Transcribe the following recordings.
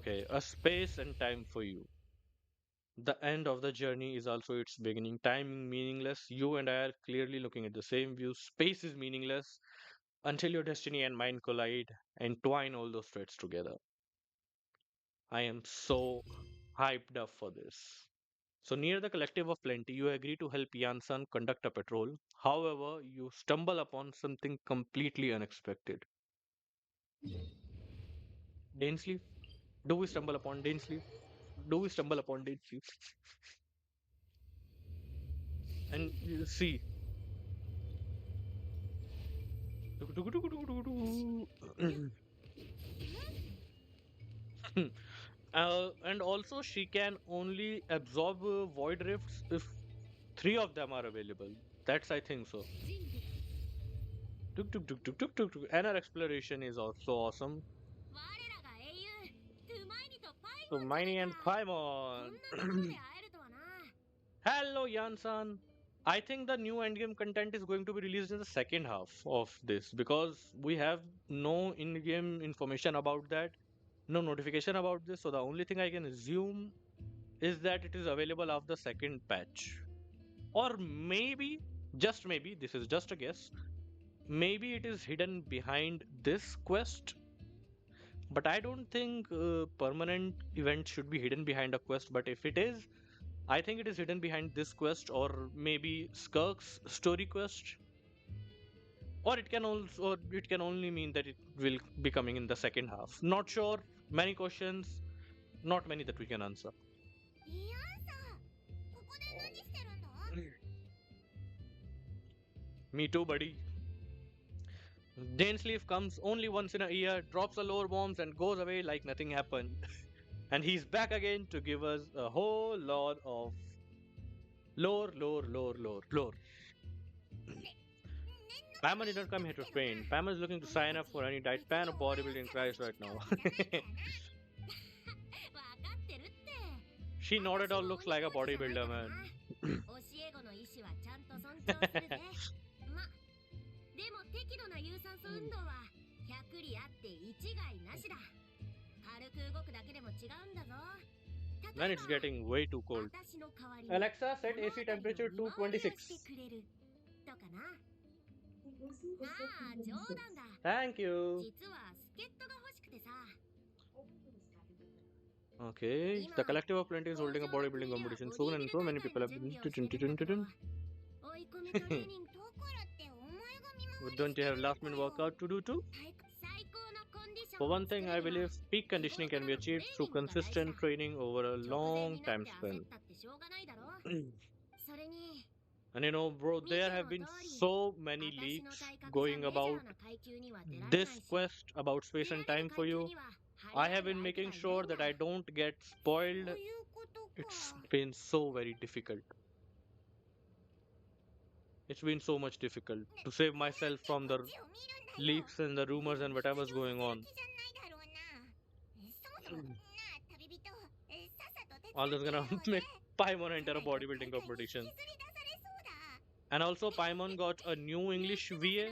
Okay, a space and time for you. The end of the journey is also its beginning. Time meaningless. You and I are clearly looking at the same view. Space is meaningless until your destiny and mine collide and twine all those threads together. I am so hyped up for this. So near the collective of plenty, you agree to help Yansan conduct a patrol. However, you stumble upon something completely unexpected. Dainsleif? Do we stumble upon Dainsleif? Do we stumble upon Dainsleif? And you see, and also she can only absorb void rifts if three of them are available. That's I think so. Tuk tuk tuk tuk tuk tuk tuk. And our exploration is also awesome. So Miney and Paimon. Hello, Yansan. I think the new endgame content is going to be released in the second half of this because we have no in-game information about that, no notification about this. So the only thing I can assume is that it is available after the second patch. Or maybe, just maybe, this is just a guess, maybe it is hidden behind this quest. But I don't think permanent events should be hidden behind a quest. But if it is, I think it is hidden behind this quest or maybe Skirk's story quest. Or it can also, or it can only mean that it will be coming in the second half. Not sure. Many questions, not many that we can answer. Me too, buddy. Dainsleif comes only once in a year, drops a lore bombs, and goes away like nothing happened. And he's back again to give us a whole lot of lore, lore, lore, lore, lore. Pamela did not come here to train. Pamela is looking to sign up for any diet pan or bodybuilding tries right now. She not at all looks like a bodybuilder, man. Man, it's getting way too cold. Alexa, set AC temperature to 26. Thank you. Okay, the collective of plenty is holding a bodybuilding competition soon, and so many people have been. Don't you have last minute workout to do too? For one thing, I believe peak conditioning can be achieved through consistent training over a long time span. And you know, bro, there have been so many leaks going about this quest about space and time for you. I have been making sure that I don't get spoiled. It's been so very difficult. It's been so much difficult to save myself from the leaks and the rumors and whatever's going on. All that's gonna make Paimon enter a bodybuilding competition. And also Paimon got a new English VA.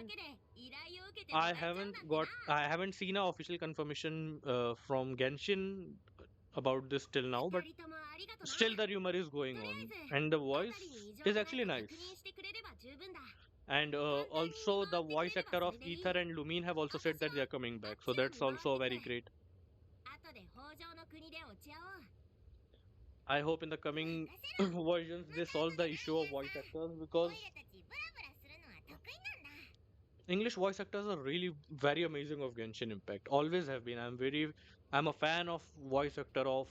I haven't seen an official confirmation from Genshin about this till now, but still the rumor is going on. And the voice is actually nice. And also the voice actor of Ether and Lumine have also said that they are coming back. So that's also very great. I hope in the coming versions they solve the issue of voice actors because English voice actors are really very amazing of Genshin Impact. Always have been. I'm a fan of voice actor of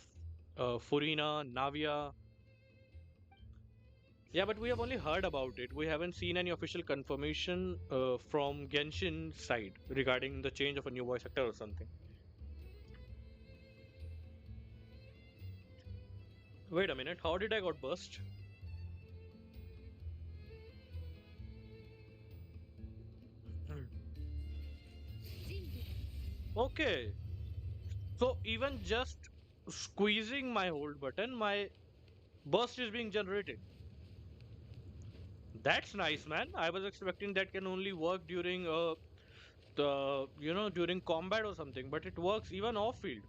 Furina, Navia. Yeah, but we have only heard about it. We haven't seen any official confirmation from Genshin side regarding the change of a new voice actor or something. Wait a minute, how did I got burst? Okay, so even just squeezing my hold button, my burst is being generated. That's nice, man. I was expecting that can only work during during combat or something, but it works even off field.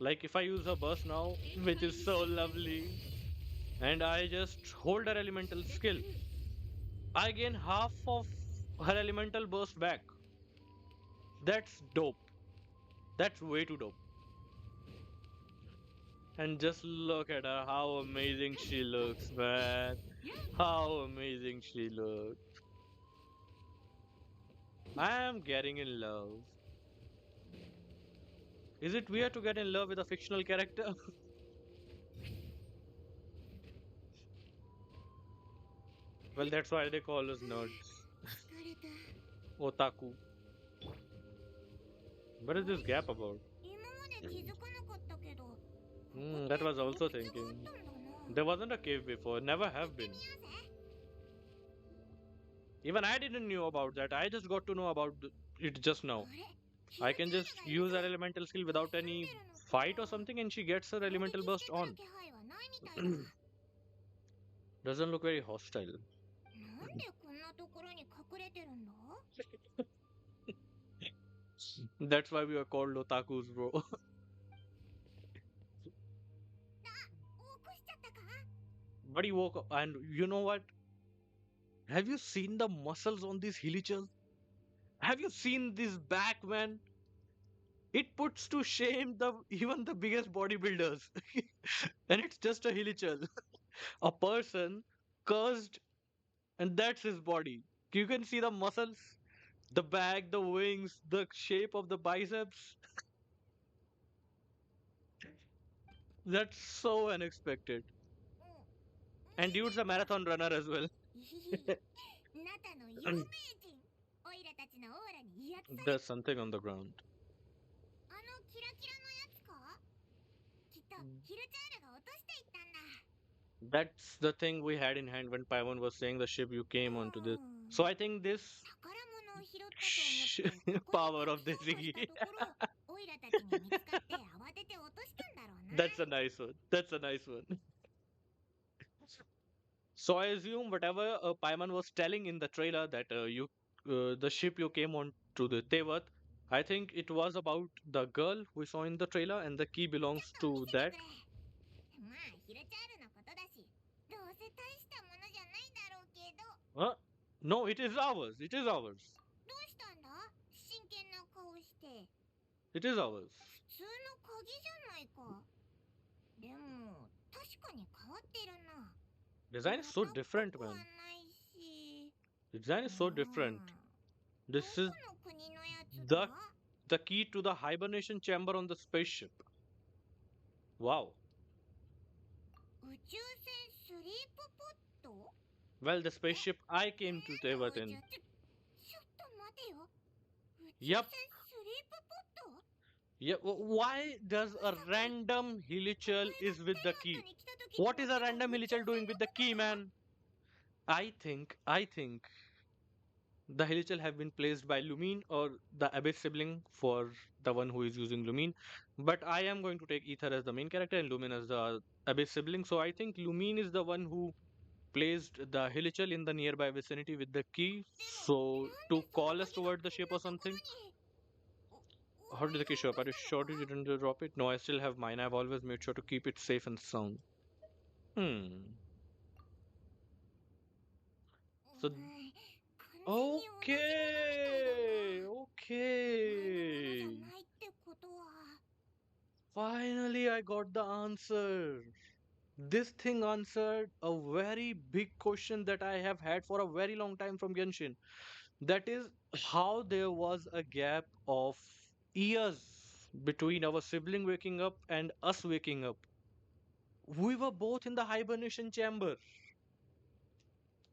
Like if I use her burst now, which is so lovely, and I just hold her elemental skill, I gain half of her elemental burst back. That's dope. That's way too dope. And just look at her, how amazing she looks, man. How amazing she looks. I am getting in love. Is it weird to get in love with a fictional character? Well, that's why they call us nerds. Otaku. What is this gap about? That was also thinking. There wasn't a cave before, never have been. Even I didn't know about that. I just got to know about it just now. I can just use her elemental skill without any fight or something, and she gets her elemental burst on. Doesn't look very hostile. That's why we are called otakus, bro. But he woke up, and you know what? Have you seen the muscles on these hilichurls? Have you seen this back, man? It puts to shame the even the biggest bodybuilders. And it's just a hilichurl. A person cursed, and that's his body. You can see the muscles, the back, the wings, the shape of the biceps. That's so unexpected. And dude's a marathon runner as well. There's something on the ground. That's the thing we had in hand when Paimon was saying the ship you came onto this. So I think this power of the Ziggy. That's a nice one. That's a nice one. So I assume whatever Paimon was telling in the trailer that the ship you came on to the Tevat, I think it was about the girl we saw in the trailer, and the key belongs to that. Huh? No, it is ours. It is ours. It is ours. Design is so different, man. Design is so different. This is the the key to the hibernation chamber on the spaceship. Wow. Well, the spaceship I came to Tevat in. Yep. Yeah. Why does a random hilichurl is with the key? What is a random hilichurl doing with the key, man? I think the hilichurl have been placed by Lumine or the Abyss sibling for the one who is using Lumine. But I am going to take Ether as the main character and Lumine as the Abyss sibling. So I think Lumine is the one who placed the hilichurl in the nearby vicinity with the key. So to call us toward the ship or something. How did the key show up? Are you sure you didn't drop it? No, I still have mine. I've always made sure to keep it safe and sound. Hmm. So okay, okay. Finally, I got the answer. This thing answered a very big question that I have had for a very long time from Genshin. That is how there was a gap of years between our sibling waking up and us waking up. We were both in the hibernation chamber.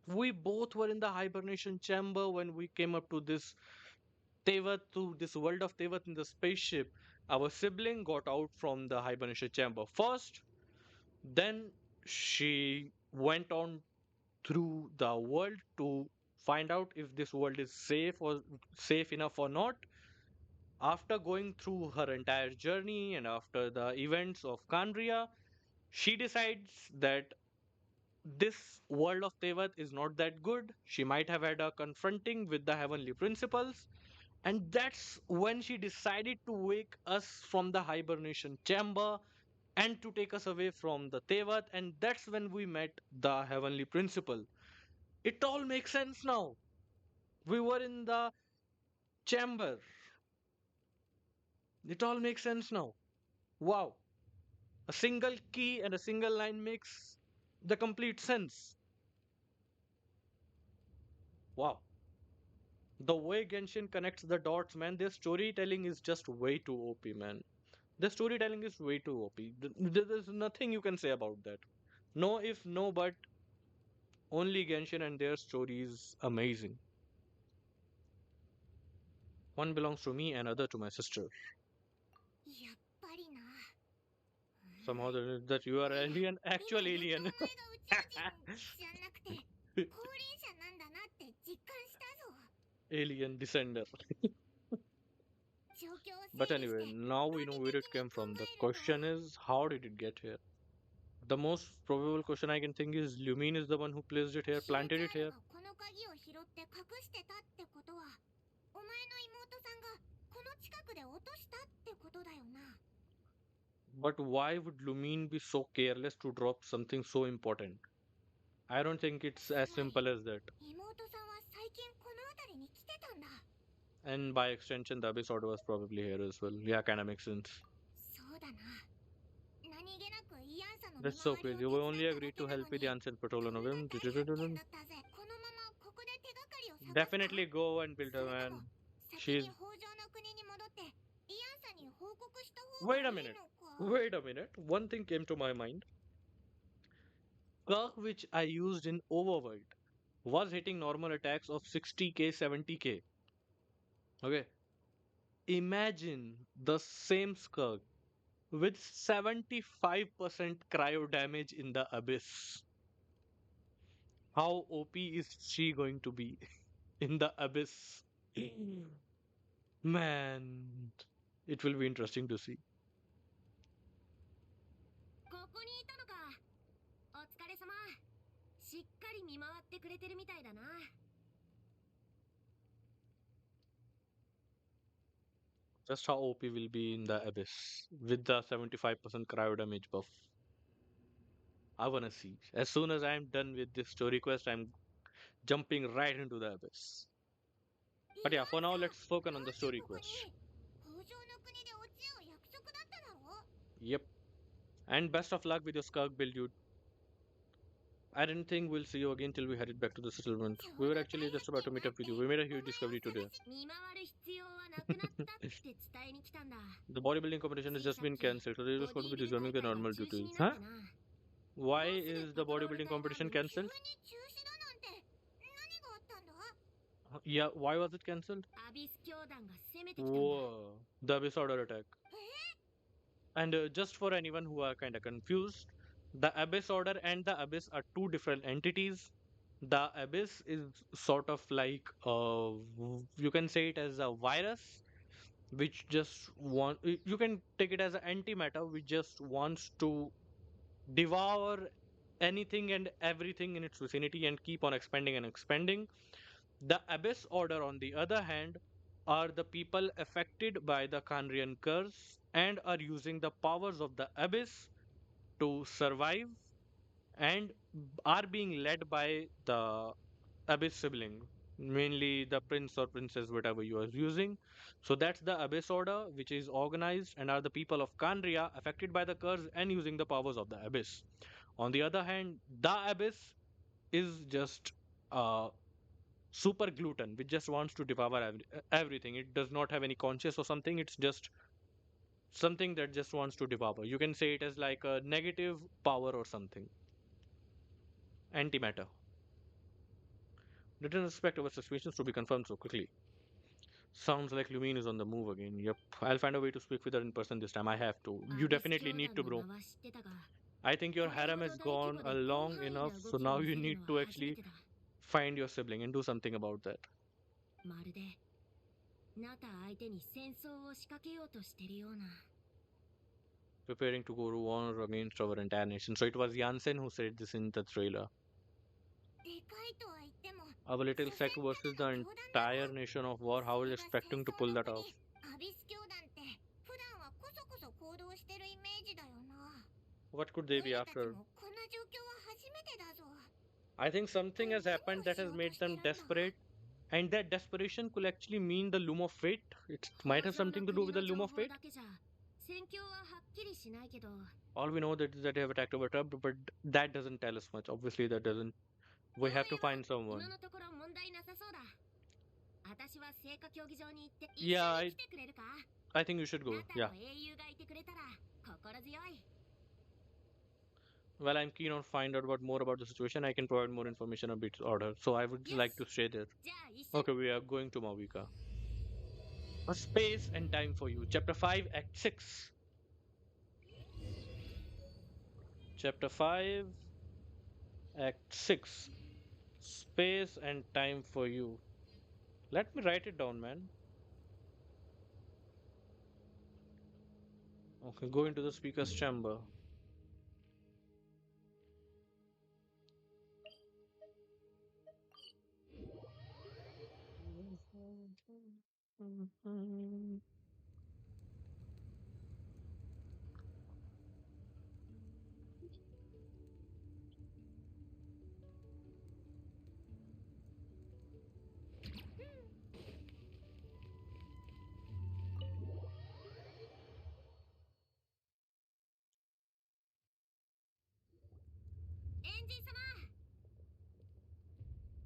We both were in the hibernation chamber when we came up to this Tevat, to this world of Tevat in the spaceship. Our sibling got out from the hibernation chamber first, then she went on through the world to find out if this world is safe or safe enough or not. After going through her entire journey and after the events of Khaenri'ah, she decides that this world of Tevat is not that good. She might have had a confronting with the heavenly principles, And that's when she decided to wake us from the hibernation chamber and to take us away from the Tevat. And that's when we met the Heavenly Principle. It all makes sense now. We were in the chamber. It all makes sense now. Wow. A single key and a single line makes the complete sense. Wow. The way Genshin connects the dots, man, their storytelling is just way too OP, man. The storytelling is way too OP. There's nothing you can say about that. No if, no but, only Genshin and their story is amazing. One belongs to me and other to my sister. やっぱりな。Somehow that you are alien, みんな actual やっと alien. お前が宇宙人じゃなくて降臨者なんだなって実感したぞ。 Alien descender. 状況を But 整理し anyway, て now we 論 know 理 where 的 it に came 考 from. The えると question is, how did it get here? The most probable question I can think is Lumine is the one who placed it here, ヒロチ planted ャ it ール here. がこの鍵を拾って隠してたってことはお前の妹さんがこの近くで落としたってことだよな。 But why would Lumine be so careless to drop something so important? I don't think it's つ as まり simple as that. 妹さんは最近この辺りに来てたんだ。 And by extension, the Abyss Order was probably here as well. Yeah, kinda makes sense. そうだな。何気なくイアンサの見 That's so 回り crazy. を We 手 only 伝っただ agreed け to な help の with the に Ancient こ Patrol ん on な him. 大発見だったぜ。このままここで手がかりを探すか Definitely go and build そ her, れと man. も先 She's. に北条の国に戻ってイアンサに報告した方がい Wait い a の minute. か。 Wait a minute. One thing came to my mind. Skirk, which I used in Overworld, was hitting normal attacks of 60k, 70k. Okay. Imagine the same Skirk with 75% cryo damage in the Abyss. How OP is she going to be in the Abyss? Man, it will be interesting to see. ここにいたのか。お疲れ様。しっかり見回ってくれてるみたいだな。 Just how OP will be in the Abyss with the 75% cryo damage buff. I wanna see. As soon as I'm done with this story quest, I'm jumping right into the Abyss. But yeah, for now, let's focus on the story quest. 北条の国で落ち合う約束だっただろ。 Yep. And best of luck with your Skirk build, dude. I didn't think we'll see you again till we headed back to the settlement. We were actually just about to meet up with you. We made a huge discovery today. 見回る必要はなくなったって伝えに来たんだ。 The bodybuilding competition has just been cancelled, so they're just going to be resuming their normal duties. Huh? Why is the bodybuilding competition cancelled? 急に中止だなんて何があったんだ。 Yeah, why was it cancelled? アビス教団が攻めてきたんだ。 Whoa, the Abyss Order attack. And just for anyone who are kind of confused, the Abyss Order and the Abyss are two different entities. The Abyss is sort of like you can say it as a virus, which just you can take it as an antimatter, which just wants to devour anything and everything in its vicinity and keep on expanding and expanding. The Abyss Order, on the other hand, are the people affected by the Khaenri'ah curse and are using the powers of the Abyss to survive and are being led by the Abyss sibling, mainly the prince or princess, whatever you are using. So that's the Abyss Order, which is organized and are the people of Khaenri'ah affected by the curse and using the powers of the Abyss. On the other hand, the Abyss is just super gluten, which just wants to devour everything. It does not have any conscience or something. It's just something that just wants to devour. You can say it as like a negative power or something. Antimatter. Didn't expect our suspicions to be confirmed so quickly. Sounds like Lumine is on the move again. Yep. I'll find a way to speak with her in person this time. I have to. You definitely need to, bro. I think your harem has gone long enough, so now you need to actually find your sibling and do something about that. まるでナタ相手に戦争を仕掛けようとしてるような。 Preparing to go to war against our entire nation. So it was Jansen who said this in the trailer. でかいとは言っても Our little sect versus the entire nation of war. How is expecting to pull that off? アビス教団って普段はこそこそ行動してるイメージだよな。 What could オ they イ be ラたち after? もこんな状況は初めてだぞ。 I think something has 何 happened を that し has ようと made してる them んだ？ desperate, and that desperation could actually mean the loom of fate. It might have something to do with the loom of fate. 戦況ははっきりしないけど、 All we know that is that they have attacked over Trump, but that doesn't tell us much. Obviously, that doesn't. どう We や have to ら find 今 someone. のところ問題なさそうだ。私は聖火競技場に行って一 Yeah, 緒に来てくれるか？ I think you should ナ go. タ Yeah. の英雄がいてくれたら心強い。 Well, I'm keen on find out about more about the situation. I can provide more information on Abyss Order, so I would like to stay there. じゃあ一緒に。 Okay, we are going to Mavika. A space and time for you. Chapter 5, Act 6. Chapter 5, Act 6. Space and time for you. Let me write it down, man. Okay, go into the speaker's chamber.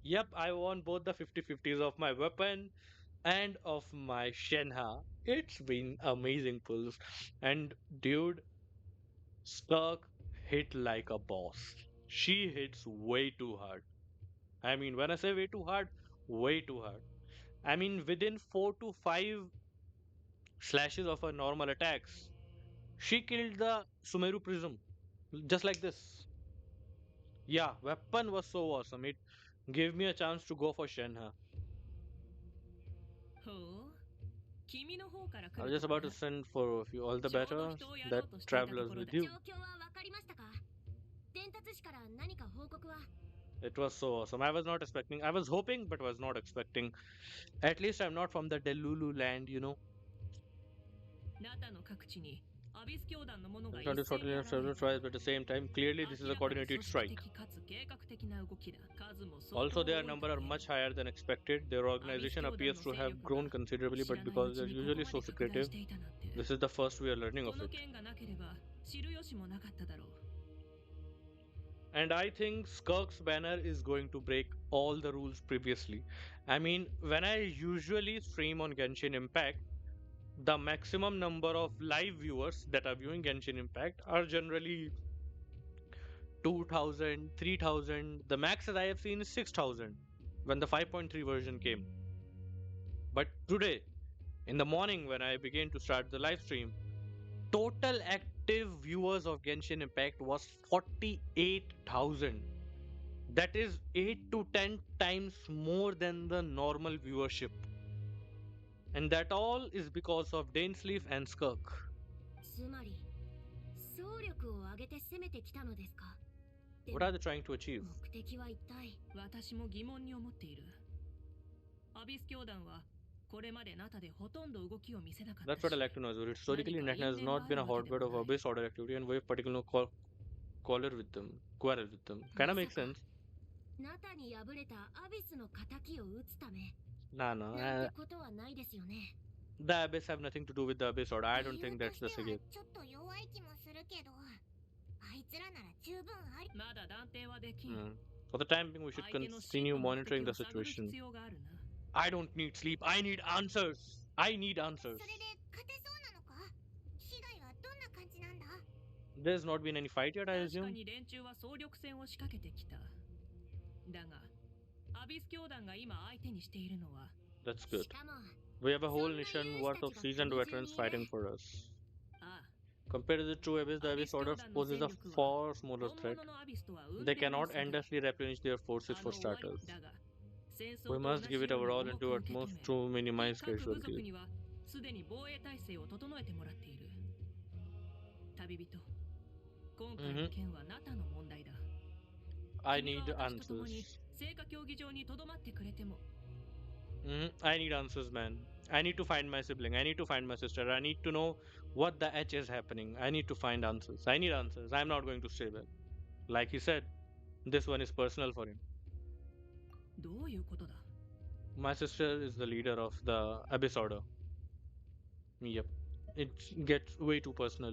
Yep, I won both the 50/50s of my weapon and of my Shenha. It's been amazing pulls. And dude, Skirk hit like a boss. She hits way too hard. I mean, when I say way too hard, way too hard. I mean, within 4 to 5 slashes of her normal attacks, she killed the Sumeru Prism. Just like this. Yeah, weapon was so awesome. It gave me a chance to go for Shenha. ほう、君の方から来 I る was と just こ about ね to。send for you all the ちょうど better 人をやろ that うとしていたと travelers ころ with だ。 you. 状況は分かりましたか？伝達士から何か報告は？ It was so awesome. I was not expecting, I was hoping, but was not expecting. At least I'm not from the Delulu land, you know. ナタの各地にアビス教団の者が It's 一 not 斉 just に ordinary 現 several れた。 tries, but at the same time, clearly this is 明 a らかに組 coordinated 織 strike. 的かつ計画的な動きだ。数も相当 Also, 多い their と number 言 are え much る。 higher than expected. Their アビス organization 教団 appears の to 勢 have 力 grown が considerably, 知 but らないう because ち they're にここ usually ま so で拡大 secretive, していたなんて。 this is the first we are learning こ of の it. 件がなければ知る由もなかっただろう。 And I think Skirk's banner is going to break all the rules previously. I mean, when I usually stream on Genshin Impact, the maximum number of live viewers that are viewing Genshin Impact are generally 2000, 3000. The max that I have seen is 6000 when the 5.3 version came. But today, in the morning when I began to start the live stream, total active viewers of Genshin Impact was 48,000. That is 8 to 10 times more than the normal viewership. And that all is because of Dainsleif and Skirk. つまり総力を挙げて攻めてきたのですか？ What are they trying to achieve? 目的は一体？ 私も疑問に思っている。アビス教団はこれまでナタでほとんど動きを見せなかった That's し what I like to know as well. Historically, Natlan has not been a hotbed of Abyss Order activity, and we've particularly quarrel with them. Kinda makes sense. ナタに敗れたアビスの仇を討つため Nah, なんてことはないですよね。 the Abyss have nothing to do with the Abyss Order. I don't think that's the 理由 case. としてはちょっと弱い気もするけど、あいつらなら十分あり。まだ断定はできん。 For the time being, we should 相手の真 continue の目的 monitoring the を探る situation. 必要があるな。 I don't need sleep. I need answers. I need そ answers. れで勝てそうなのか？被害はどんな感じなんだ？ There's not been any fight yet, I 確か assume. に連中は総力戦を仕掛けてきた。だが、アビス教団が今相手にしているのは、 That's good. しかも We have a whole nation worth of seasoned veterans fighting for us. ああ、 Compared to the true Abyss, the Abyss Order poses a far smaller 本 threat. 物のアビスとは運 They 転の cannot 差だ。 endlessly replenish their forces あ for の終わり starters. だが、戦争 We と must 同じ give it よう our に all 重 and く do 受け utmost 止め to minimize 各部族 casualties. にはすでに防衛体制を整えてもらっている。旅人、今回の件はナタの問題だ。I 君は need 私と共に answers. 聖火競技場に留まってくれても I need answers, man. I need to find my sibling. I need to find my sister. I need to know what the H is happening. I need to find answers. I need answers. I'm not going to stay back. Like he said, this one is personal for him. どういうことだ My sister is the leader of the Abyss Order. Yep. It gets way too personal.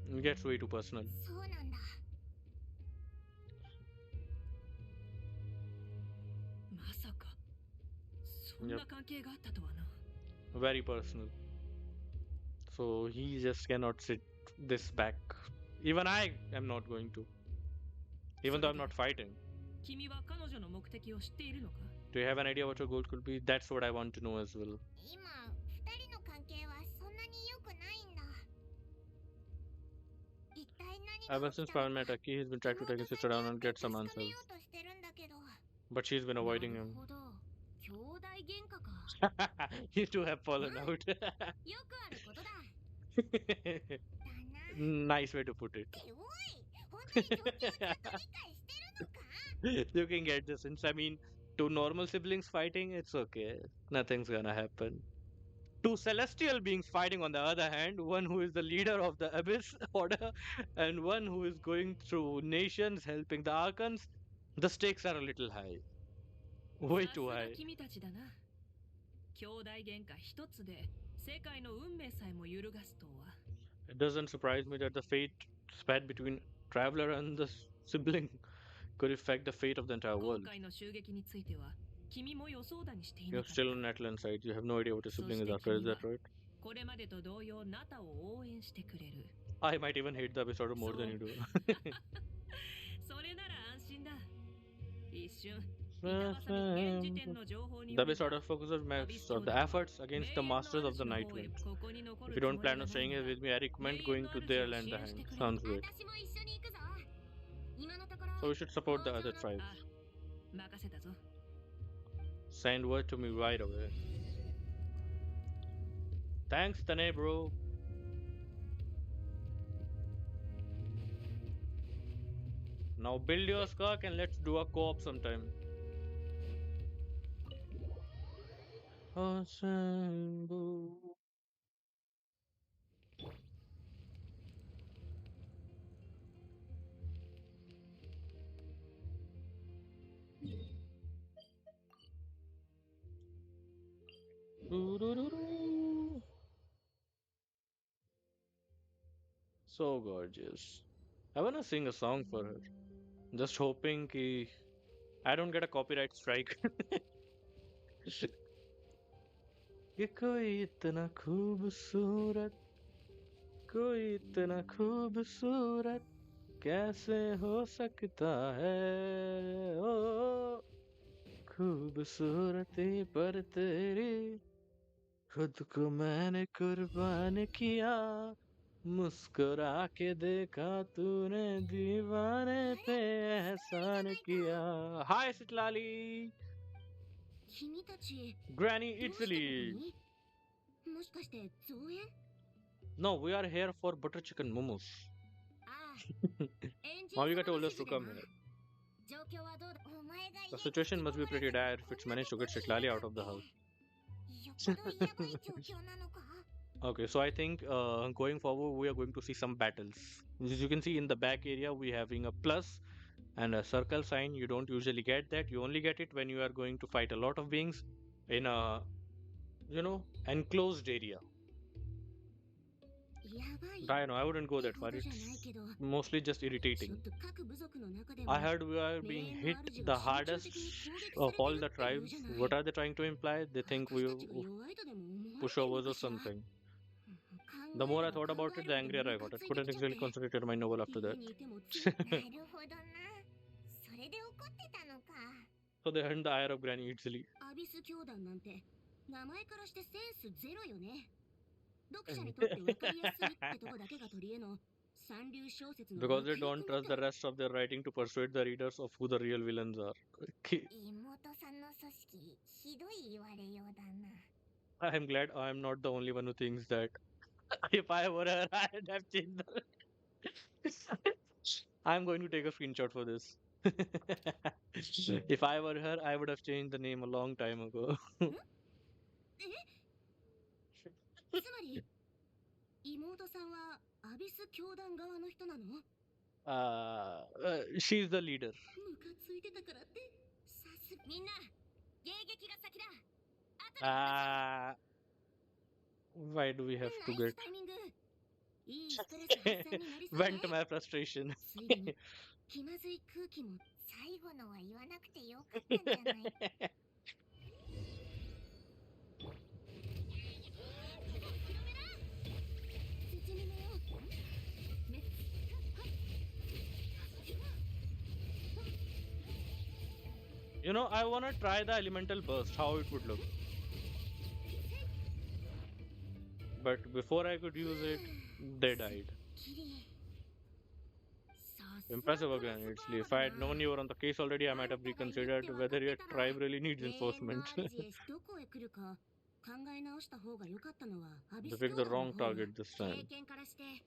It gets way too personal. そうなんだ。まさかそんな関係があったとはな Very personal. So he just cannot sit this back. Even I am not going to. Even though I'm not fighting. 君は彼女の目的を知っているのか Do you have an idea what your goal could be? That's what I want to know as well. 今、二人の関係はそんなに良くないんだ。一体何 Ever が起 since きたの Pavan met か Aki, he's been trying to take his sister down and get some 確かめ answers. ようとしてるんだけど。 But she's been な avoiding る him. ほど兄弟喧嘩か He too have fallen out. よくあることだ。だな。 Nice way to put it. っておい、本当に状況をちゃんと理解してるのか You can get this since I mean, two normal siblings fighting, it's okay. Nothing's gonna happen. Two celestial beings fighting, on the other hand, one who is the leader of the Abyss Order and one who is going through nations helping the Archons, the stakes are a little high. Way さす too が high. 君たちだな兄弟喧嘩一つで世界の運命さえも揺るがすとは It doesn't surprise me that the fate spat between Traveler and the sibling could affect the fate of the entire 今 world. 回の襲撃については君も予想だにしてい You're なかった still on Natlan side. You have no idea what your sibling is after, is that right? これまでと同様ナタを応援してくれる I might even hate the Abyss Order more than you do. それなら安心だ一瞬板挟み現時点の情報に The Abyss Order focuses most of the efforts against the masters of the Nightwind. If you don't plan on staying here with me, I recommend going to their land behind. Sounds great. 私も一緒に行くぞ。今のところ So we should support the other tribes. 任せたぞ Send word to me right away. Thanks, Tane, bro. Now build your Skirk and let's do a co-op sometime. Assemble. Doo-doo-doo-doo. So gorgeous. I wanna sing a song for her. Just hoping ki I don't get a copyright strike. ये कोई इतना खूबसूरत कोई इतना खूबसूरत कैसे हो सकता है ओ खूबसूरती पर तेरी खुद को मैंने कुर्बान किया मुस्कुरा के देखा तूने दीवाने पे एहसान किया हाय सिटलाली 君たち Granny どうしてここ Italy にもしかして造園 No we are here for butter chicken momos ああエンジン Mavika 様の told us 指示 to で come な here 状況はどうだお前が The situation must be pretty dire if it's managed to get Sitlali out of the house よっぽどやばい状況なのか Okay, so I think going forward we are going to see some battles. As you can see in the back area, we having a plus and a circle sign. You don't usually get that. You only get it when you are going to fight a lot of beings in a, enclosed area. やばい I know I wouldn't go that far. ってほ It's どじゃないけど mostly just ちょ irritating. っと各部族の中で I も heard we are being hit the hardest of all the tribes. What are they trying to imply? They think we 私たちが弱いとでも思われてるの pushovers か or しら something. 考 The more え I れば thought 考 about え it, る the ほど angrier I ムカ got. I ついて couldn't きちゃっ really て concentrate on my novel after 家 that. にいてもついなるほどなそれで怒ってたのか So they earned the ire of Granny easily. アビス教団なんて名前からしてセンスゼロよね読者にとって分かりやすいってとこだけが取り柄の三流小説の Because they 悪役 don't trust the みたい rest of their writing to persuade the readers of who the real villains are. Okay. 妹さんの組織ひどい言われようだな I'm glad I'm not the only one who thinks that. If I were her, I'd have changed the. I'm going to take a screenshot for this. If I were her, I would have changed the name a long time ago. え、つまり妹さんはアビス教団側の人なの？ム She's the leader. カついてたからってさすみんな迎撃が先だ。後で話そう。Ah, why do we have ナ to イ get スタイミング。いいストレス発散になりそう vent ね。 my frustration? ついでに気まずい空気も最後のは言わなくてよかったんじゃない？ You know, I wanna try the elemental burst, how it would look. But before I could use it, they died. Impressive again, actually. If I had known you were on the case already, I might have reconsidered whether your tribe really needs enforcement. どこへ来るか考え直した方が良かったのはアビ They ス picked 教 the 団の wrong 方よ。 target this 経 time. 験からして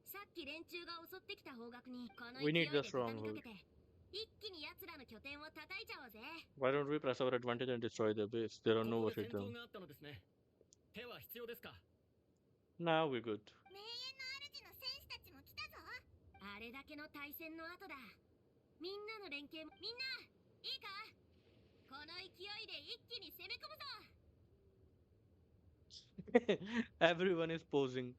さっき連中が襲ってきた方角にこの We 勢い need で the 畳みか stronghold. けて一気に奴らの拠点を叩いちゃおうぜ。 Why don't we press our advantage and destroy their base? There are こ no こ ways で hit 戦闘 them. があったのですね。手は必要ですか？ Now we're good. 名園の主の戦士たちも来たぞ。あれだけの対戦の後だ。みんなの連携もみんないいか？この勢いで一気に攻め込むぞ。 Everyone is posing.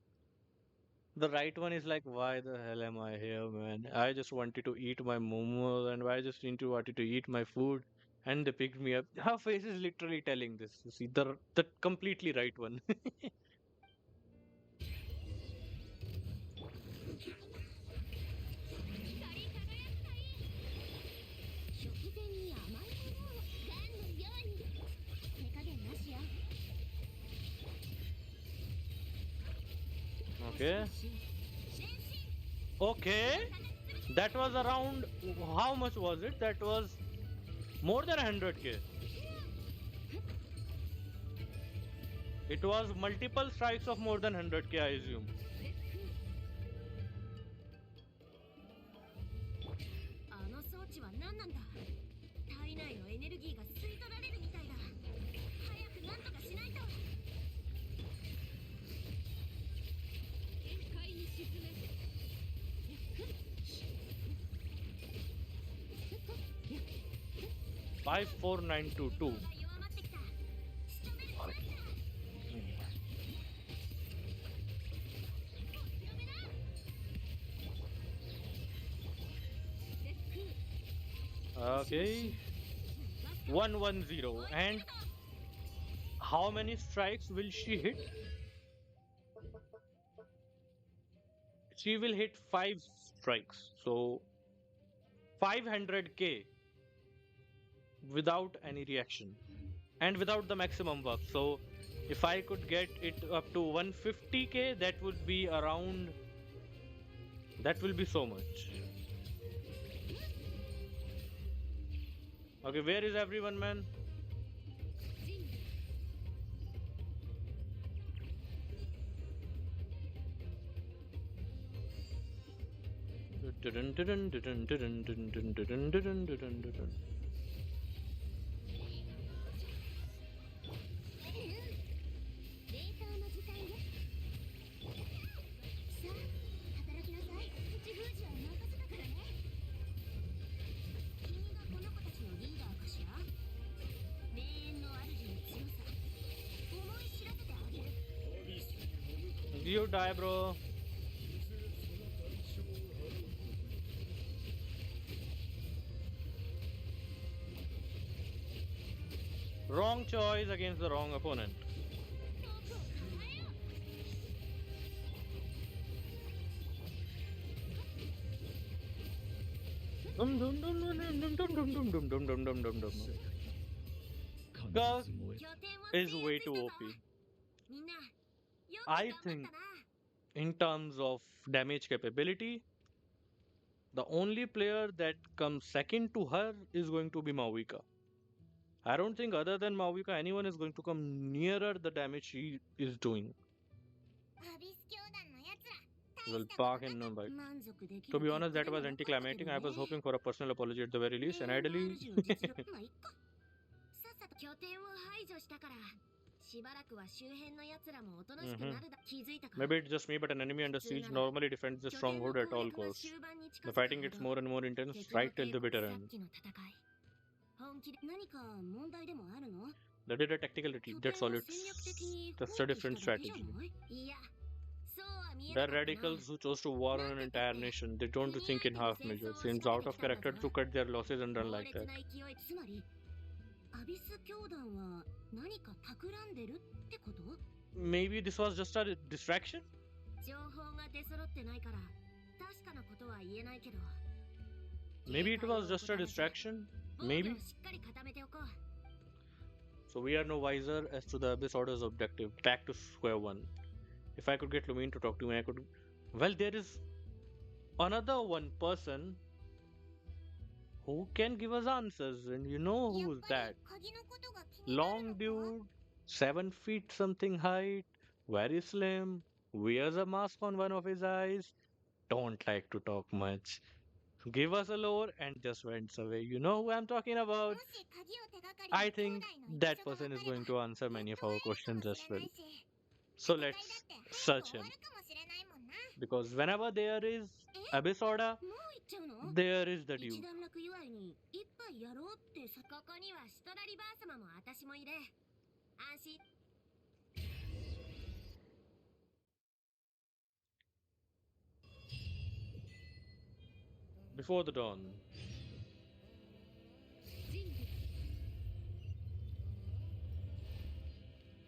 The right one is like, why the hell am I here, man? I just wanted to eat my momos and I just wanted to eat my food. And they picked me up. Her face is literally telling this. You see, the completely right one. 食前に甘いものをガンのように手加減なしよ。 Okay. Okay. That was around. How much was it? That was more than 100k. It was multiple strikes of more than 100k, I assume. あの装置は何なんだ？体内のエネルギーが吸い取られるみたいだ。早く何とかしないと。限界に沈め。 54922. が弱まってきた。仕留めるしかないんだ。 Okay. 110. And how many strikes will she hit? She will hit 5 strikes. So 500k without any reaction and without the maximum buff. So if I could get it up to 150k, that would be around. That will be so much. Okay, where is everyone, man? You die, bro. Wrong choice against the wrong opponent. Dum dum dum dum dum dum dum dum dum dum dum dum dum dum. Skirk is way too OP. I think in terms of damage capability, the only player that comes second to her is going to be Mauvika. I don't think other than Mauvika anyone is going to come nearer the damage she is doing. アビス教団のやつら will park in Mumbai. To be honest, that was anticlimactic. I was hoping for a personal apology at the very least, and ideally, さっさと拠点を排除したからしばらくは周辺の奴らもおとなしくなるだ気づいたか maybe it's just me, but an enemy under siege normally defends the stronghold at all costs. The fighting gets more and more intense right till the bitter end. 本気で何か問題でもあるの They did a tactical retreat, that's all. It's just a different strategy. いやそうは見え They're なかったな radicals who chose to war on an entire nation. They don't think in half measures. Seems out of character to cut their losses and run like that. つまりアビス教団は何か企んでるってこと Maybe this was just a distraction? 情報が出揃ってないから確かなことは言えないけど Maybe it was just a distraction? Maybe? しっかり固めておこう So we are no wiser as to the Abyss Order's objective. Back to square one. If I could get Lumine to talk to me, I could... Well, there is another one person who can give us answers, and you know who's that? Long dude, 7 feet something height, very slim, wears a mask on one of his eyes, don't like to talk much. Give us a lore and just went away. You know who I'm talking about? I think that person is going to answer many of our questions as well. So let's search him. Because whenever there is Abyss Order, もう行っちゃうの there is the 一 dude. 段落祝いに一杯やろうってさここにはシトラリバー様も私もいる安心 Before the dawn.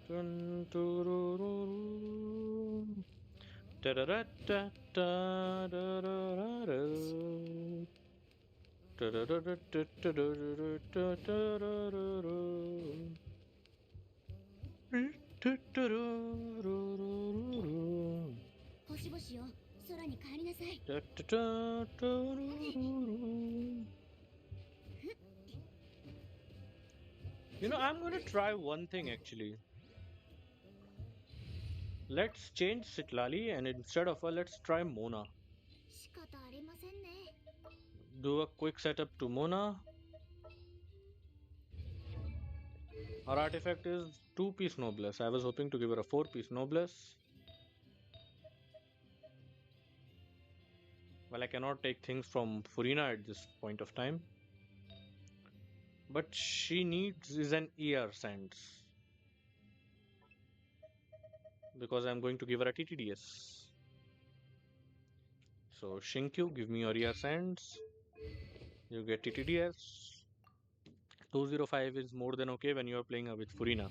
Dun, doo-doo-doo-doo. Da-da-da-da-da-da-da-da-da-da. Da-da-da-da-da-da-da-da-da-da-da-da-da-da-da-da-da-da-da-da. 星々よ空に帰りなさい You know, I'm gonna try one thing actually. Let's change Citlali and instead of her, let's try Mona. 仕方ありませんね Do a quick setup to Mona. Her artifact is 2-piece Noblesse. I was hoping to give her a 4-piece Noblesse. Well, I cannot take things from Furina at this point of time. But she needs is an ear sense. Because I'm going to give her a TTDS. So Shinkyu, give me your ear sense. You get TTDS. 205 is more than okay when you are playing with Furina.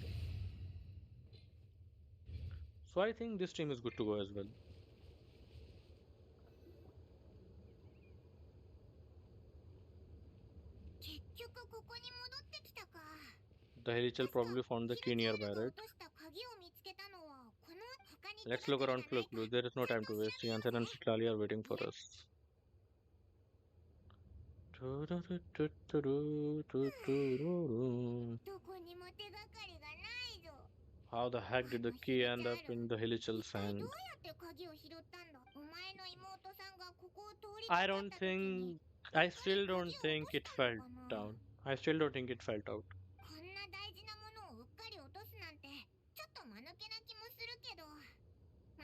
So I think this team is good to go as well. The Helichal probably found the key nearby, right? Let's look around for a clue. There is no time to waste. Jansen and Citlali are waiting for us. How the heck did the key end up in the Helichal's hand? I still don't think it fell down. I still don't think it fell out. こんな大事なものをうっかり落とすなんてちょっと間抜けな気もするけどま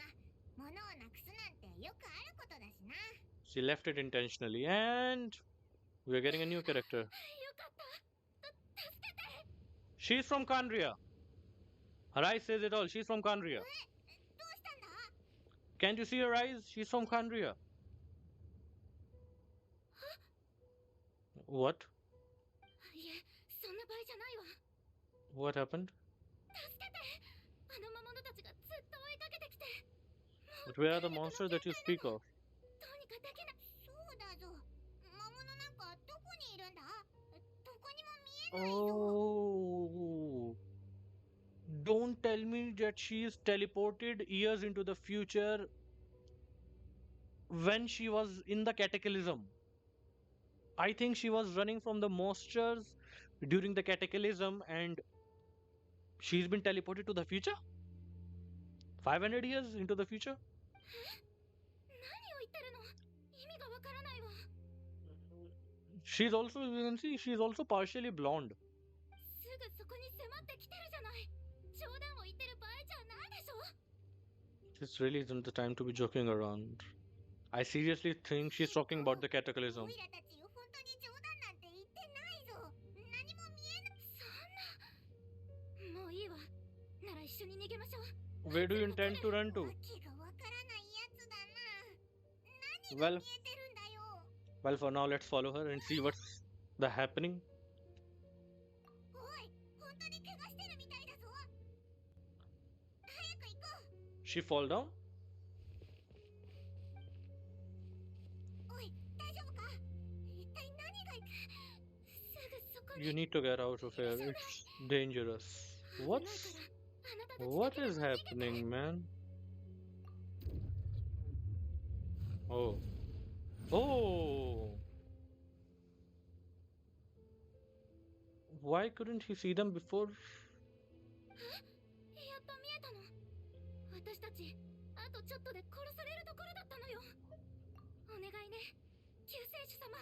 あ物をなくすなんてよくあることだしな She left it intentionally and we are getting a new character. よかった助けて She's from Khaenri'ah. Her eyes says it all. She's from Khaenri'ah. どうしたんだ Can't you see her eyes? She's from Khaenri'ah. What? いえそんな場合じゃないわ What happened? 助けてあの魔物たちがずっと追いかけてきて But where are the monsters that you speak of? どうにかできないそうだぞ魔物なんかどこにいるんだどこにも見えないぞ Oh. Don't tell me that she is teleported years into the future when she was in the cataclysm. I think she was running from the monsters during the cataclysm and she's been teleported to the future? 500 years into the future? からないわ。 She's also, you can see, she's also partially blonde. すぐそこに迫ってきてるじゃない。冗談を言ってる場合じゃないでしょ。 This really isn't the time to be joking around. I seriously think she's talking about the オ cataclysm. イラたち本当に冗談なんて言ってないぞ。何も見えない。そんな。もういいわ。なら一緒に逃げましょう。 Where do you intend to run to? わけがわからないやつだな。何 Well, が見えてるんだよ。 well, for now, let's follow her and see what's the happening. おい、本当に怪我してるみたいだぞ。早く行こう。 She fall down? おい、大丈夫か。一体何が。すぐそこに。 You need to get out of here. It's dangerous. 危ないから、 What's あなたたちだ what けで is も逃げて。 happening, man? Oh. Oh. Why couldn't he see them before? やっと見えたの。私たち、あとちょっとで殺されるところだったのよ。お願いね、救世主様。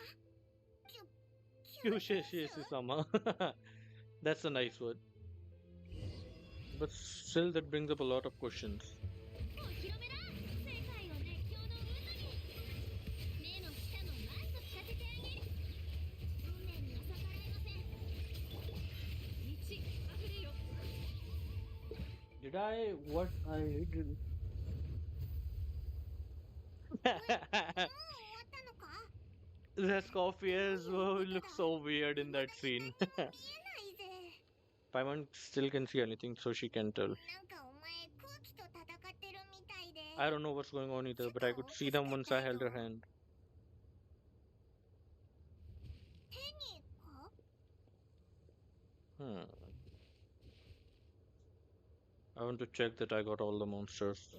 Kyusheshi-sama. That's a nice word. But still, that brings up a lot of questions. お披露目だ。世界を熱狂の渦に。目の下のマスクさせてあげる。運命には逆らえません。道あふれよ。 Did I? What I did? もう終わったのか。 That coffee as well looks so weird in that scene. 何も見えないぜ。 Paimon still can see anything, so she can tell. なんかお前空気と戦ってるみたいで。 I don't know what's going on either, but I could see them once I held her hand. 手にか。 Hmm. I want to check that I got all the monsters.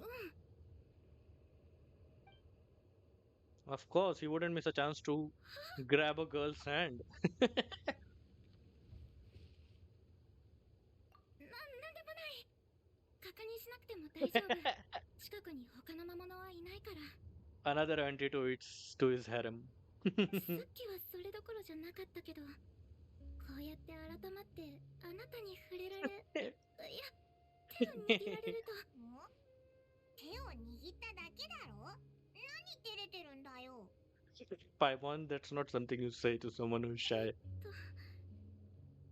Of course, he wouldn't miss a chance to grab a girl's hand. なんでもない。確認しなくても大丈夫。近くに他の魔物はいないから。 Another antidote to his harem. さっきはそれどころじゃなかったけど、こうやって改まってあなたに触れられ、いや、手を握られると。手を握っただけだろ。何照れてるんだよ。 Paimon, that's not something you say to someone who's shy.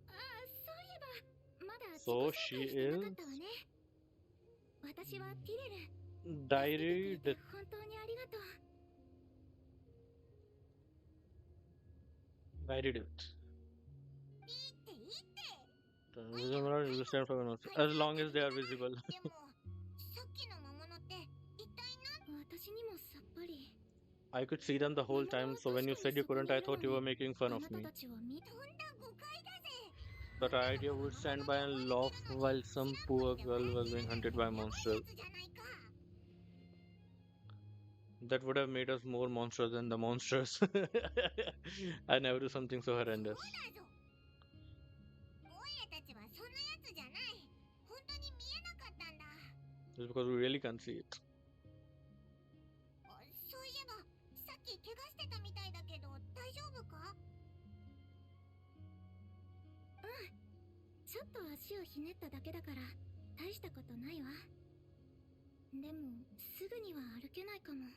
ああ、そういえばまだ自己 So 紹介 she してなか is ったわね。私はティレル。 Diary 助けてくれて本当にありがとう。 I did it. いいっていいって。 Will stand for one as long as they are visible. でもさっきの魔物って一体何。私にもさっぱり。 I could see them the whole time, so when you said you couldn't, I thought you were making fun あ of なた me. たちは見とんだ誤解だぜ。 That idea would stand by and laugh while some poor girl was being hunted by monsters. じゃないか。 That would have made us more monsters than the monsters. I never do something so horrendous. そうだぞ。オイラたちはそんなやつじゃない。本当に見えなかったんだ。 Just because we really can't see it. そういえばさっき怪我してたみたいだけど大丈夫か。うん、ちょっと足をひねっただけだから大したことないわ。でもすぐには歩けないかも。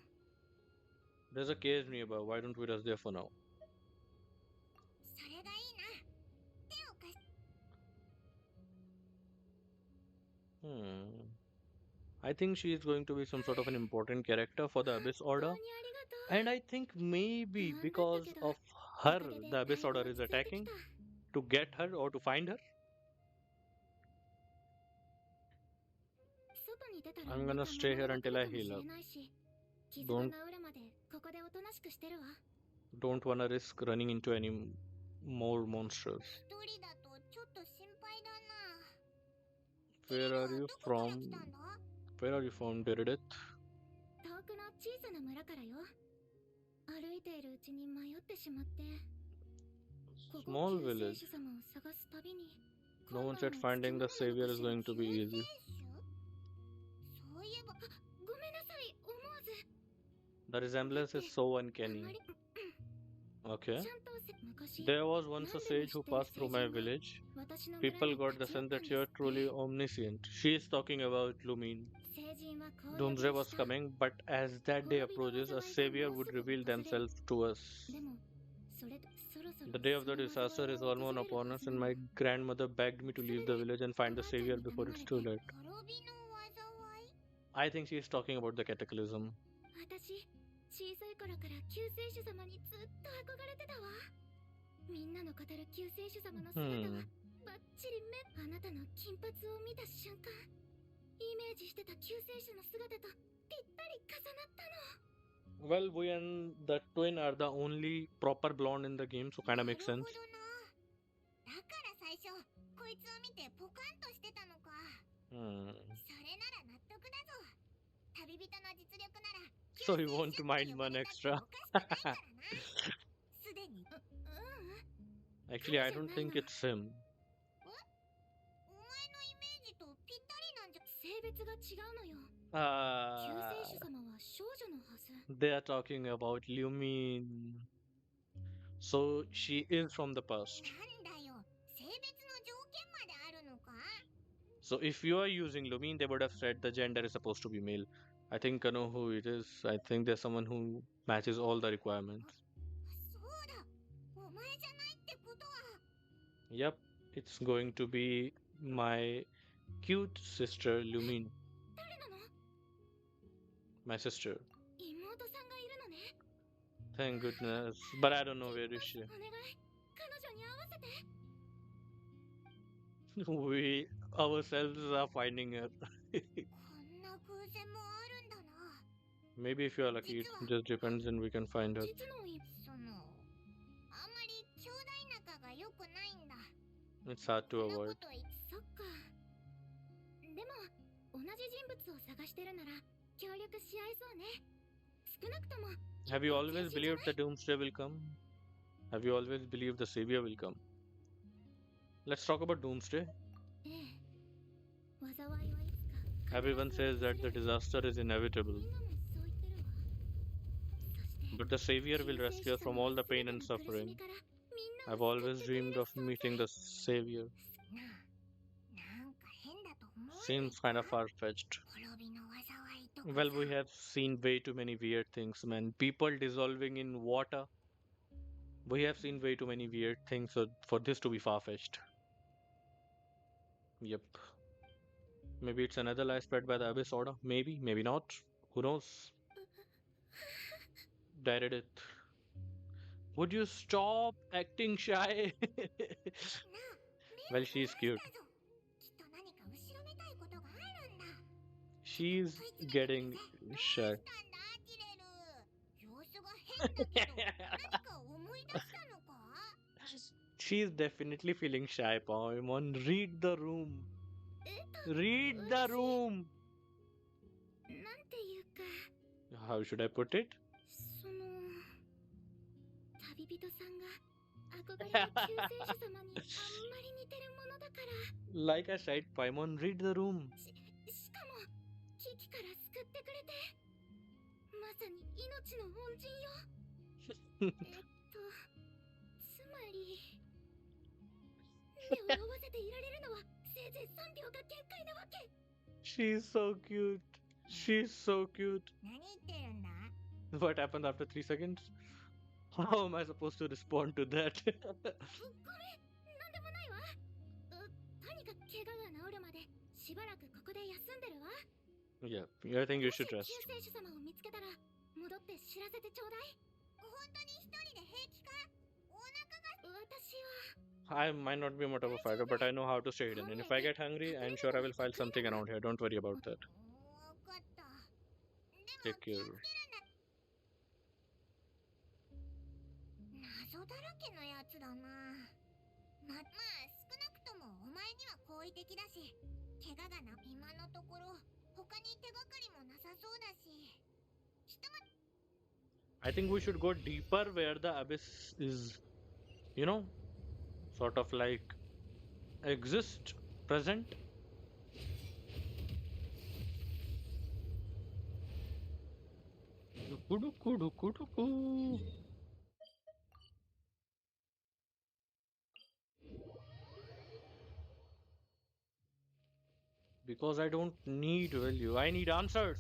There's a cave nearby. Why don't we rest there for now? それがいいな。手を貸し。 I think she is going to be some sort of an important character for the Abyss 本当 Order. にありがとう。 And I think maybe because of her, the Abyss Order is attacking to get her or to find her. 外に出たら I'm gonna stay here until I heal up. 傷が治るまでここでおとなしくしてるわ。 Don't wanna risk running into any more monsters. 一人だとちょっと心配だな。 Where are you どこから from? 来たんだ。 Where are you from, Deredith? 遠くの小さな村からよ。歩いているうちに迷ってしまって。ここ Small 救 village. 世主様を探すたびに。 No one said finding the savior is going to be easy. 救世主。そういえば、ごめんなさい、思わず。The resemblance is so uncanny. あんまり Okay. ちゃんと昔 There was once a 何でも sage 知っ who てる passed 聖 through my 人が village. 私の村 People に got 立 the ち寄っ sense た that ん you で are すって truly omniscient. She is talking about Lumine. 聖人はこう呼び Doomsday ま was した coming, but as that day 滅びの approaches, a 災いが savior もう would すぐ reveal 訪れる themselves to us. でもそれとそろそろ The day of そ the の災 disaster い is が almost 訪れる upon は us, ずな and の my grandmother begged me to それ leave で the village and お find ば the あちゃん savior に頼 before ま it's れ too て late. 滅びの災い I think she is talking about the cataclysm. 私小さい頃から救世主様にずっと憧れてたわみんなの語る救世主様の姿は バッチリ目あなたの金髪を見た瞬間イメージしてた救世主の姿とぴったり重なったの Well, we and the twin are the only proper blonde in the game, so kind of な makes るほ sense. どなだから最初こいつを見てポカンとしてたのか Hmm. それなら納得だぞ旅人の実力なら So you want to mind one extra? すでに Actually, I don't think it's him. お前のイメージとぴったりなんじゃ性別が違うのよ救 Ah, 世主様は少女のはず they are talking about Lumine. So she is from the past. なんだよ性別の条件まであるのか So if you are using Lumine, they would have said the gender is supposed to be male. I think I know who it is. I think there's someone who matches all the requirements. そうだお前じゃないってことは Yep, it's going to be my cute sister Lumine, 誰なの my sister. 妹さんがいるのね Thank goodness. But I don't know where is she. お願い彼女に会わせて We ourselves are finding her. こんな偶然もあるんだな Maybe if you are lucky, it just depends and we can find her. 実のそのあんまり兄弟仲が良くないんだ It's hard to そんなこ avoid. とそっかでも同じ人物を探してるなら協力し合いそうね少なくとも Have you always believed the doomsday will come? Have you always believed the savior will come? Let's talk about doomsday. ええ災いはいつか Everyone says that the disaster is inevitable, みんなもそう言ってるわそして but the savior will rescue us from all the pain and suffering. I've always dreamed of meeting the savior. なんか変だと思う Seems kind of far-fetched. 滅びの災いとか Well, さ we have seen way too many weird things, man. People dissolving in water. We have seen way too many weird things for this to be far-fetched. Yep. Maybe it's another lie spread by the Abyss Order. Maybe, maybe not. Who knows? Direct it. Would you stop acting shy? なあ Well, she's cute. だぞきっと何か後ろめたいことがあるんだ She's そいつに getting どう shy. したんだアキレル様子が変だけど何か思い出したのか She's definitely feeling shy, Paimon. Read the room. え Read the room. なんていうか How should I put it? その旅人さんが憧れる救世主様にあんまり似てるものだから Like I said, Paimon, read the room. しかも危機から救ってくれてまさに命の恩人よつまり目を合わせていられるのはせいぜい3秒が限界なわけ She's so cute. She's so cute. 何言ってるんだ What happened after 3 seconds? How am I supposed to respond to that? ごめんなんでもないわとにかく怪我が治るまでしばらくここで休んでるわ Yeah, I think you もし should 救 rest. 世主様を見つけたら戻って知らせてちょうだい本当に一人で平気かお腹が私は I might not be much of a fighter, but I know how to stay hidden. And if I get hungry, I'm sure I will find something around here. Don't worry about that. 分かったで Take も気を care. つけるんだ謎だらけのやつだなまあ少なくともお前には好意的だし怪我がな今のところ他に手がかりもなさそうだしひとま I think we should go deeper where the abyss is, you know, sort of like exist, present. Because I don't need value, I need answers.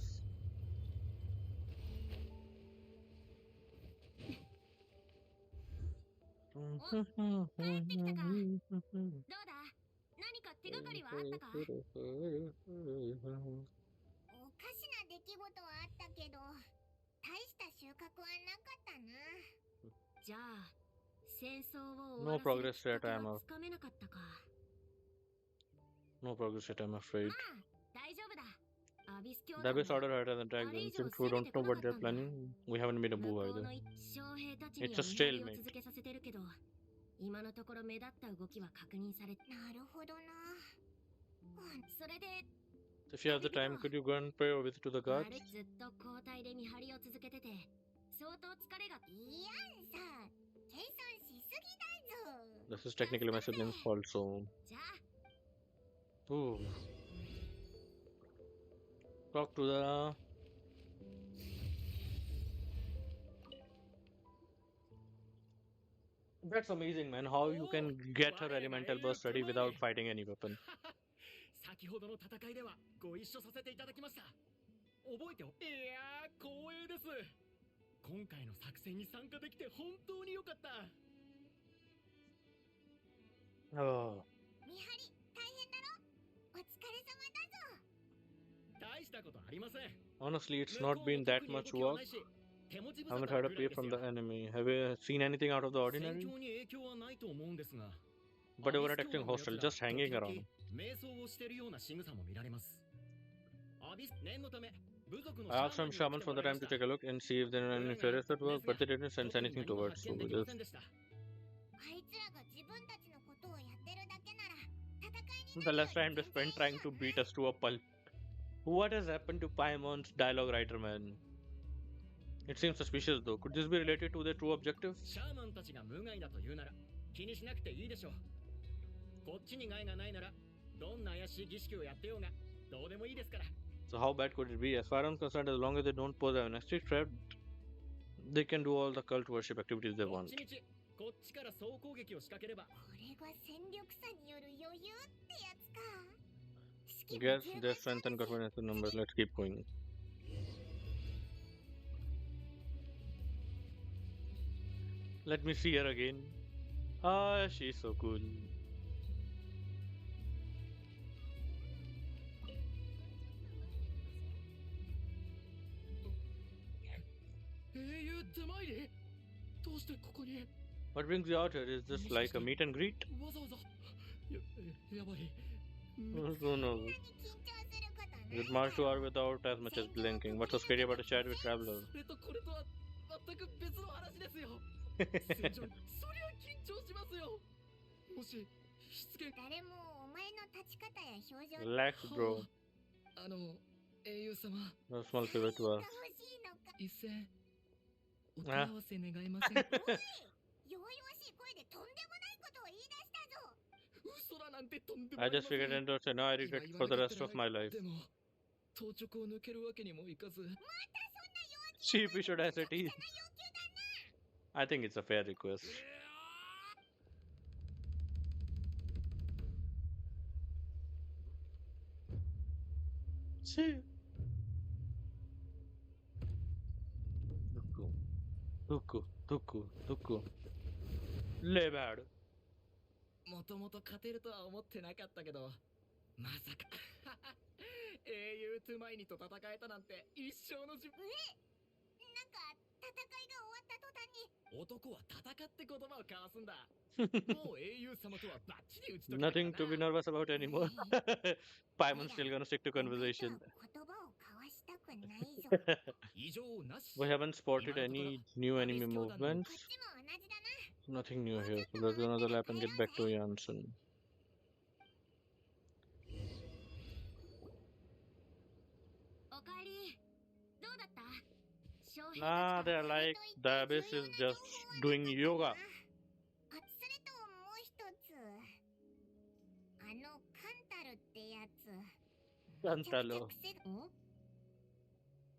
帰ってきたか。どうだ、何か手がかりはあったか。おかしな出来事はあったけど、大した収穫はなかったな。じゃあ、戦争を終わ No らせる progress きっ yet, かけ I'm は af- つかめなかったか。 no progress yet, I'm afraid. 大丈夫だ。アビス教 The 団 Abyss は Order had an attack, and since we don't know what they're planning, we haven't made a 向 move こう either. の将兵たちに It's は a 見張りを stalemate. 続けさせてるけど、今のところ目立った動きは確認されて。なるほどな。それで If you have the time, could you go and pay a visit to the gods? ずっと交代で見張りを続けてて、相当疲れが。いやんさ、計算しすぎだぞ。 This is technically my sibling's fault, so. じゃあ Ooh. Talk to the. That's amazing, man. How you can get her elemental burst ready without fighting any weapon. 先ほどの戦いではご一緒させていただきました。覚えてお。いやー、光栄です。今回の作戦に参加できて本当に良かった。Oh. 見張り大変だろ。お疲れ様だぞ。大したことありません。 Honestly, it's not been that much work. I haven't heard a peep from the enemy. Have you seen anything out of the 戦 ordinary? 況に影響はないと思うんですが。 But they were attacking hostile, just hanging around. 瞑想をしているような仕草も見られます。アビス念のため部族の I asked some shamans for the time to take a look and see if there are any fairies at work, but they didn't sense anything towards. So we just. あいつらが自分たちのことをやってるだけなら戦いに The less time they spent trying to beat us to a pulp. What has happened to Paimon's dialogue writer, man? It seems suspicious though. Could this be related to their true objective? シャーマンたちが無害だと言うなら気にしなくていいでしょう。こっちに害がないならどんな怪しい儀式をやってようがどうでもいいですから。 So how bad could it be? As far as I'm concerned, as long as they don't pose an extra threat, they can do all the cult worship activities they こっ want. ちみちこっちから総攻撃を仕掛ければ。これが戦力差による余裕ってやつか。 Guess their strength and confidence in numbers. Let's keep going. Let me see her again. Ah, she's so cool. 英雄手参りどうしてここに What brings you out here? Is this like a meet and greet? わざわざやばい Who knows? 緊張することない。 It marched to her without as much as blinking. What's so scary about a chat with traveler? それとこれとは全く別の話ですよ。戦場そりゃ緊張しますよ。もし失言誰もお前の立ち方や表情 Relax, bro. 英雄様 No small favor to が us. 欲しいのか。一戦お手合わせ願いませんか。弱々しい声でとんでもないことを言い出したぞ。嘘だなんてとんでも I ありま just せん。 figured and said, now I regret it for the rest of my life. でも当直を抜けるわけにもいかず。 Sheepish audacity. I think it's a fair request. See? Tuku. Lebad. もともと勝てるとは思ってなかったけど、まさか英雄トゥマイニと戦えたなんて一生の自分。なんか戦いが終わった途端に男は戦って言葉を交わすんだ。もう英雄様とはバッチリ打ち解けたからな。 Nothing to be nervous about anymore. Paimon's still gonna stick to conversation. 言葉を交わしたくないぞ。異常なし。 We haven't spotted any new enemy movements. こっちも同じだな。 Nothing new here. So let's do another lap and get back to Janssen. おかえり。どうだった？ Nah, they're like, the Abyss is just doing yoga. あ、それともう一つ。カンタルってやつ。Cantalo.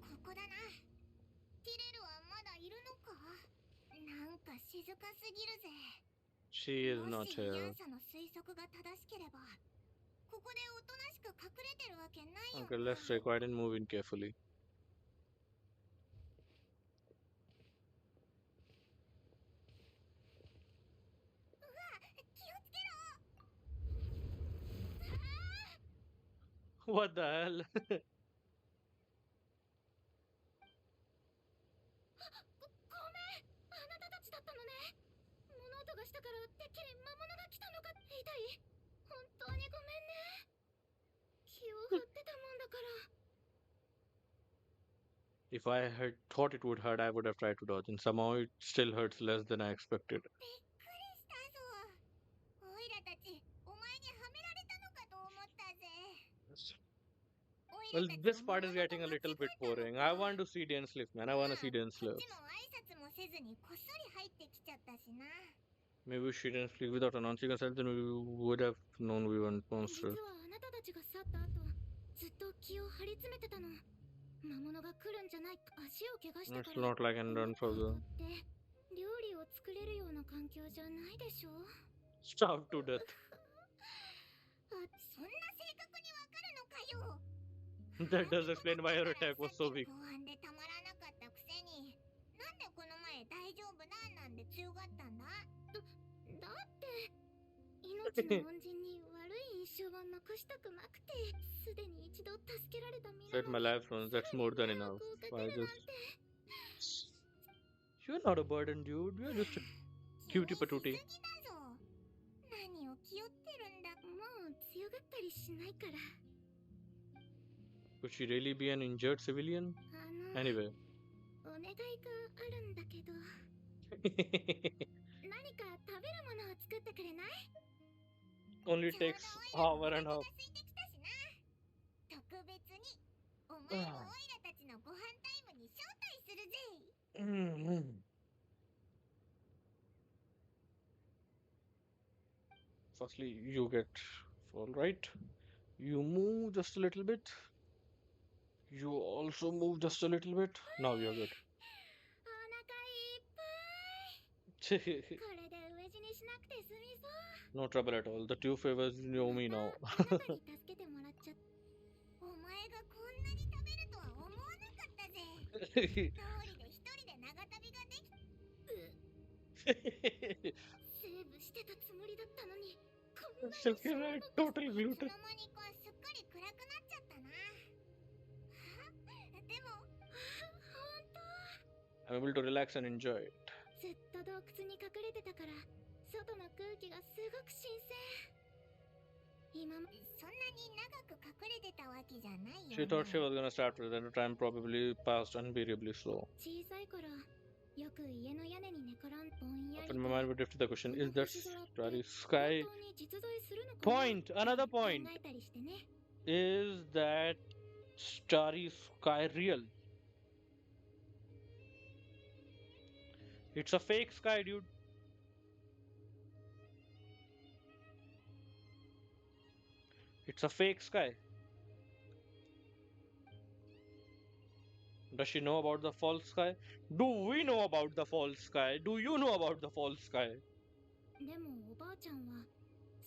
ここだな。ティレルはまだいるのか？なんか静かすぎるぜ。 She is も not しヤ here. ンサの推測が正しければ、ここでおとなしく隠れてるわけないよ Okay, な。 let's record and move in carefully. こ What the hell? ごめん、あなたたちだったのね。物音がしたからてっきり魔物が来たのかって言いたい。本当にごめんね。気を張ってたもんだから。 If I had thought it would hurt, I would have tried to dodge, and somehow it still hurts less than I expected. びっくりしたぞ。オイラたち、お前にはめられたのかと思ったぜ。オイ Well, ラたち this は魔 part is 物と getting a 間違 little え bit たの boring. か。 I want to see Dainsleif, man. I ま want あ、 to see こっ Dainsleif. ちも挨拶もせずにこっそり入ってきちゃったしな。 Maybe we should Dainsleif without announcing ourselves, then we would have known we weren't 実 monsters. はあなたたちが去った後、ずっと気を張り詰めてたの。魔物が来るんじゃないか、足を怪我したか It's ら。 not like I can こ run の further. ここって料理を作れるような環境じゃないでしょ。 Starved to death. あ、そんな正確にわかるのかよ。 That does explain why your attack was so weak. 不安でたまらなかったくせに、なんでこの前大丈夫だなんで強がったんだ。だって命の恩人に悪い印象は残したくなくて、すでに一度助けられた身な Set の my に、 life runs, that's more than enough. 迷惑をか I けるなん just. て。 You're not a burden, dude. You're just a 気に cutie しす patootie. ぎだぞ。何を気負ってるんだ。もう強がったりしないから。 Could she really be an injured civilian? お Anyway. 願いがあるんだけど、何か食べるものを作ってくれない？ Only ちょうど takes オイラ hour もお and 腹 half. が空いてきたしな。特別にお前もオイラたちのご飯タイムに招待するぜ。 Mm-hmm. Firstly, you get all right. You move just a little bit. You also move just a little bit. Now you're good. お腹いっぱい。これで飢え死にしなくて済みそう。 No trouble at all. The two favors know me now. あなたに助けてもらっちゃった。お前がこんなに食べるとは思わなかったぜ。通りで一人で長旅ができた。セーブしてたつもりだったのに、こんなに Silky Red, total いつ gluten. の間にかすっかり暗くなっちゃったな。でも、本当 I'm able to relax and enjoy it. ずっと洞窟に隠れてたから、外の空気がすごく新鮮。今まそんなに長く隠れてたわけじゃないよね。 She thought she was gonna start with it, and the time probably passed unbearably slow. 小さい頃、よく家の屋根に寝転んぼんやり But と my mind would drift to the question: Is that starry 本 sky? 当に実在するのかな Point. Another 考 point. えたりしてね。 Is that starry sky real? It's a fake sky, dude. It's a fake sky. Does she know about the false sky? Do we know about the false sky? Do you know about the false sky? でもおばあちゃんは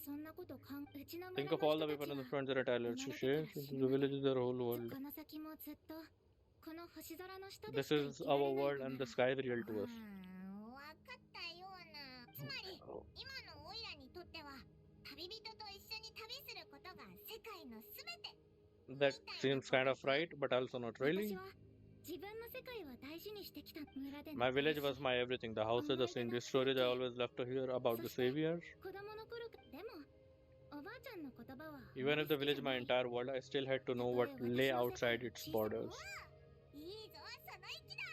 そんなことうちの Think 村 of all the の people 人 and た the ちは friends that are Tyler. She shares the village is their whole world. この先もずっとこの星空の下で This しか生 is きられ our ない world か and な。 the sky is real to us. わかったような。つまり今のオイラにとっては旅人と一緒に旅することが世界のすべて。 That seems kind of right, but also not 私 really. は自分の世界を大事にしてきた村での My 暮ら village し。 was my everything. The houses, the scenery, stories I always love to hear about the saviors. 子供の頃かでもおばあちゃんの言葉は Even if the village, my entire world, I still had to know what lay outside its borders. いいぞ、その息だ。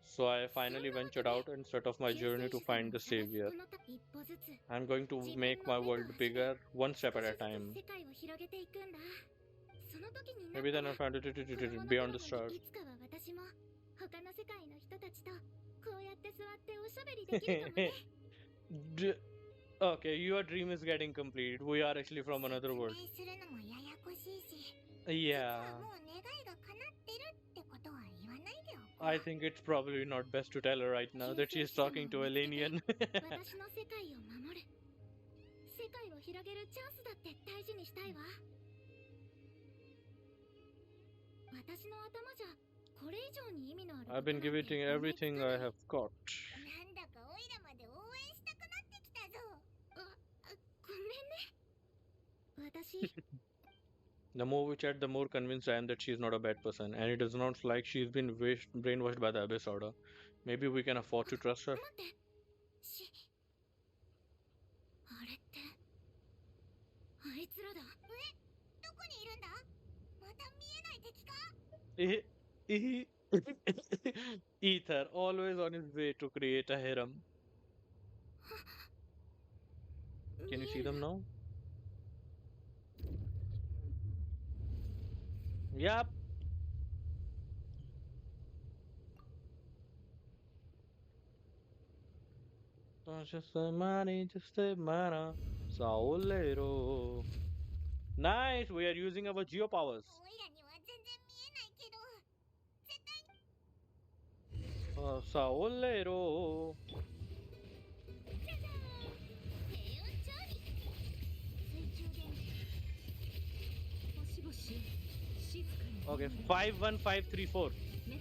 So I finally ventured out and set off my journey to find the savior. この一歩ずつ I'm going to make my world bigger, one step at a time. 世界を広げていくんだ。その時に Maybe then I'll find it beyond the stars. いつかは私も他の世界の人たちとこうやって座っておしゃべりできるかもね。Okay, your dream is getting complete. We are actually from another world. 説明するのもややこしいし、 Yeah, 実はもう願いが叶ってるってことは言わないでおこう。 I think it's probably not best to tell her right now that she's talking to an alien. 私の世界を守る。世界を広げるチャンスだって大事にしたいわ。私の頭じゃこれ以上に意味のある I've been giving everything I have got. なんだかオイラまで応援したくなってきたぞ。ごめんね。私 The more we chat, the more convinced I am that she is not a bad person, and it does not like she's been brainwashed by the Abyss Order. Maybe we can afford to trust her. 待ってあれってあいつらだどこにいるんだまた見えない敵か Ether, always on his way to create a harem. Can you see them now? Yep. Just a money, just a mana. Saolero. Nice, we are using our geo powers. オイラには全然見えないけど絶対 Saolero. じゃじゃーん低温調理水中電池星々静かに Okay, 51534. ね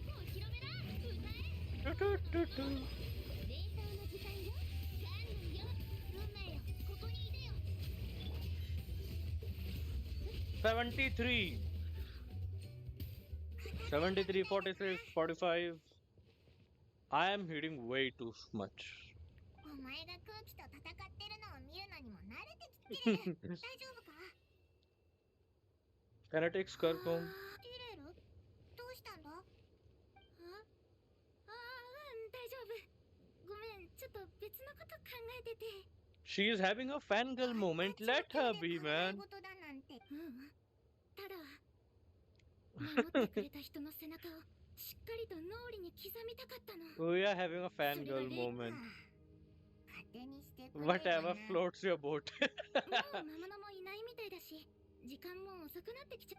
もう広めだ歌え Toot, toot, toot, toot. レーサーの時間よガンヌよ運命よここにいでよ 73. 73, 46, 45. I am hitting way too much. お前が空気と戦ってるのを見るのにも慣れてきてる大丈夫か Can I take Skirk home? ティレルどうしたんだ大丈夫ごめんちょっと別のこと考えてて She is having a fangirl moment. Let her be, man. 事だなんてただ守ってくれた人の背中をしっかりと脳裏に刻みたかったの We are having a それが fangirl レイ moment. 勝手にしてくれよ Whatever な floats your boat. もう魔物もいないみたいだし時間も遅くなってきちゃ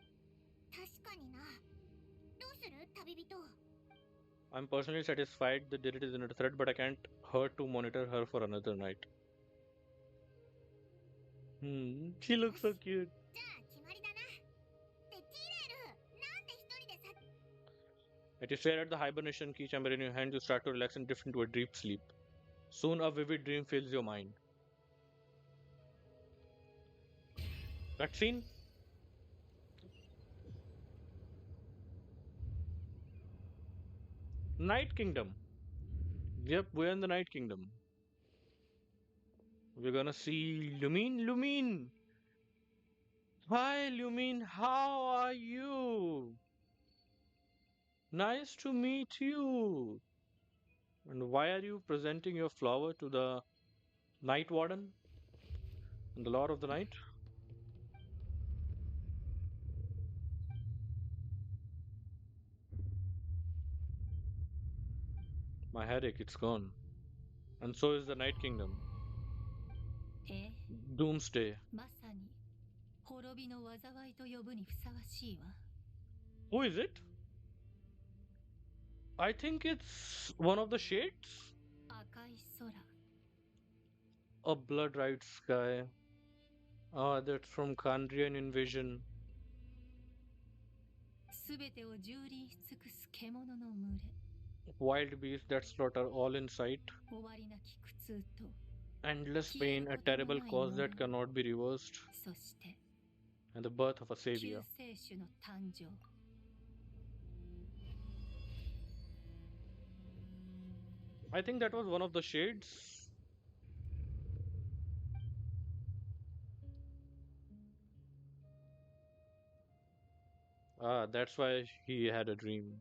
確かになどうする旅人 I'm personally satisfied that Dirit is not a threat, but I can't hurt to monitor her for another night. She looks so cute. じゃあ決まりだなってティレルなんで一人でさ As you stare at the hibernation key chamber in your hand, you start to relax and drift into a deep sleep. Soon, a vivid dream fills your mind. Cutscene? Night Kingdom. Yep, we're in the Night Kingdom. We're gonna see Lumine. Lumine! Hi, Lumine, how are you? Nice to meet you. And why are you presenting your flower to the Night Warden and the Lord of the Night? My headache, it's gone. And so is the Night Kingdom. ええ Doomsday. まさに滅びの災いと呼ぶにふさわしいわ Who is it? I think it's one of the shades? 赤い空 A blood red sky. Ah, that's from Khaenri'ah Invasion. すべてを蹂躙し尽くす獣の群れ Wild beasts that slaughter all in sight. 終わりなき苦痛と Endless pain, a terrible cause that cannot be reversed. そして And the birth of a 救 savior. 世主の誕生 I think that was one of the shades. Ah, that's why he had a dream.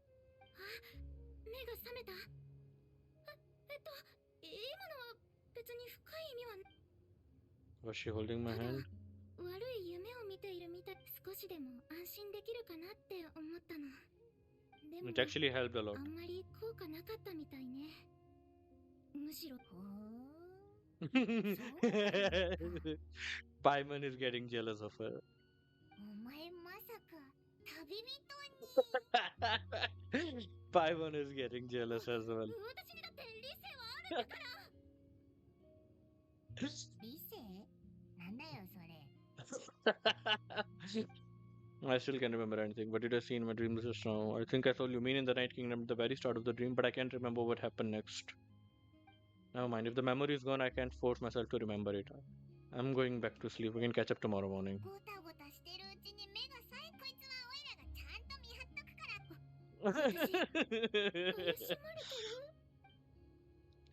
目が覚めた今のは別に深い意味は Was she holding my ただ hand? 悪い夢を見ているみたい少しでも安心できるかなって思ったのでも It actually helped a lot. あんまり効果なかったみたいねむしろ Paimon is getting jealous of her. お前まさか旅人 Paimon is getting jealous as well. 私にだって理性はあるんだから理性なんだよそれ I still can't remember anything. What did I see in my dreams just now? I think I saw Lumine in the Night Kingdom at the very start of the dream, but I can't remember what happened next. Never mind. If the memory is gone, I can't force myself to remember it. I'm going back to sleep. We can catch up tomorrow morning. ごたごたしてるうちに目がさえこいつはオイラがちゃんと見張っとくから怪しまれて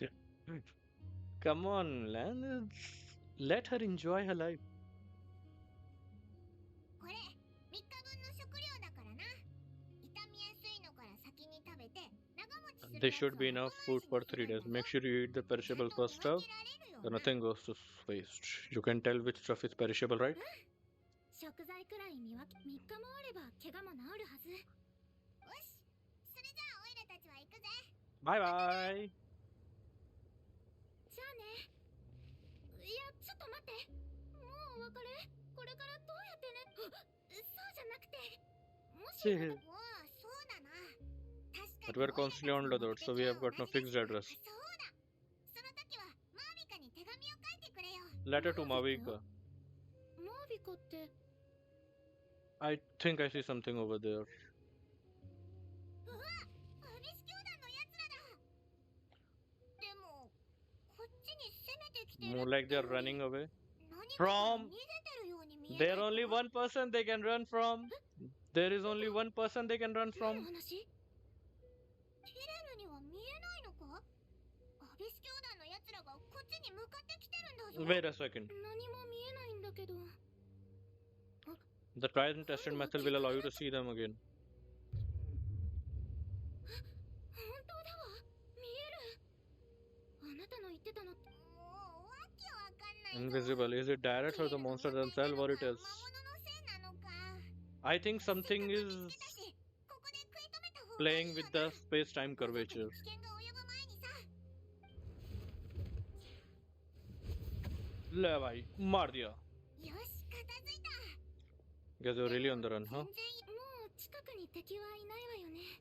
る Come on, Lan. Let her enjoy her life. これ3日分の食料だからな傷みやすいのから先に食べて長持ちする There should be enough food for 3 days. Make sure you eat the perishable first stuff, so nothing goes to waste. You can tell which stuff is perishable, right? 食材くらい見分け3日もあれば怪我も治るはずよしそれじゃあオイラたちは行くぜ Bye bye. じゃあねいやちょっと待ってもうお別れこれからどうやってねそうじゃなくてもしそうだな確か But we're constantly on loadout, so we have got no fixed address. そうだその時はマービカに手紙を書いてくれよ Letter to Mavika. マービカって I think I see something over there. うわアビス教団のやつらだでもこっちに攻めてきてる More like they're running away. 何かが From 逃げてるように見え There's ない only one person they can run from. There is only one person they can run 何の from. 話ティレルには見えないのかアビス教団のやつらがこっちに向かってきてるんだぞ Wait a second. 何も見えないんだけど The tried and tested method will allow you to see them again. 本当だわ見えるあなたの言ってたのもうわけわかんないぞ Invisible. Is it direct or the monster themselves or it is? 魔物のせいなのか I think something is ここで食い止めた方がいい playing よ with な the space-time curvature. 危険が及ぶ前にさ ले भाई मार दिया. よし片付いた Guess you're really on the run, 全 huh? 然もう近くに敵はいないわよね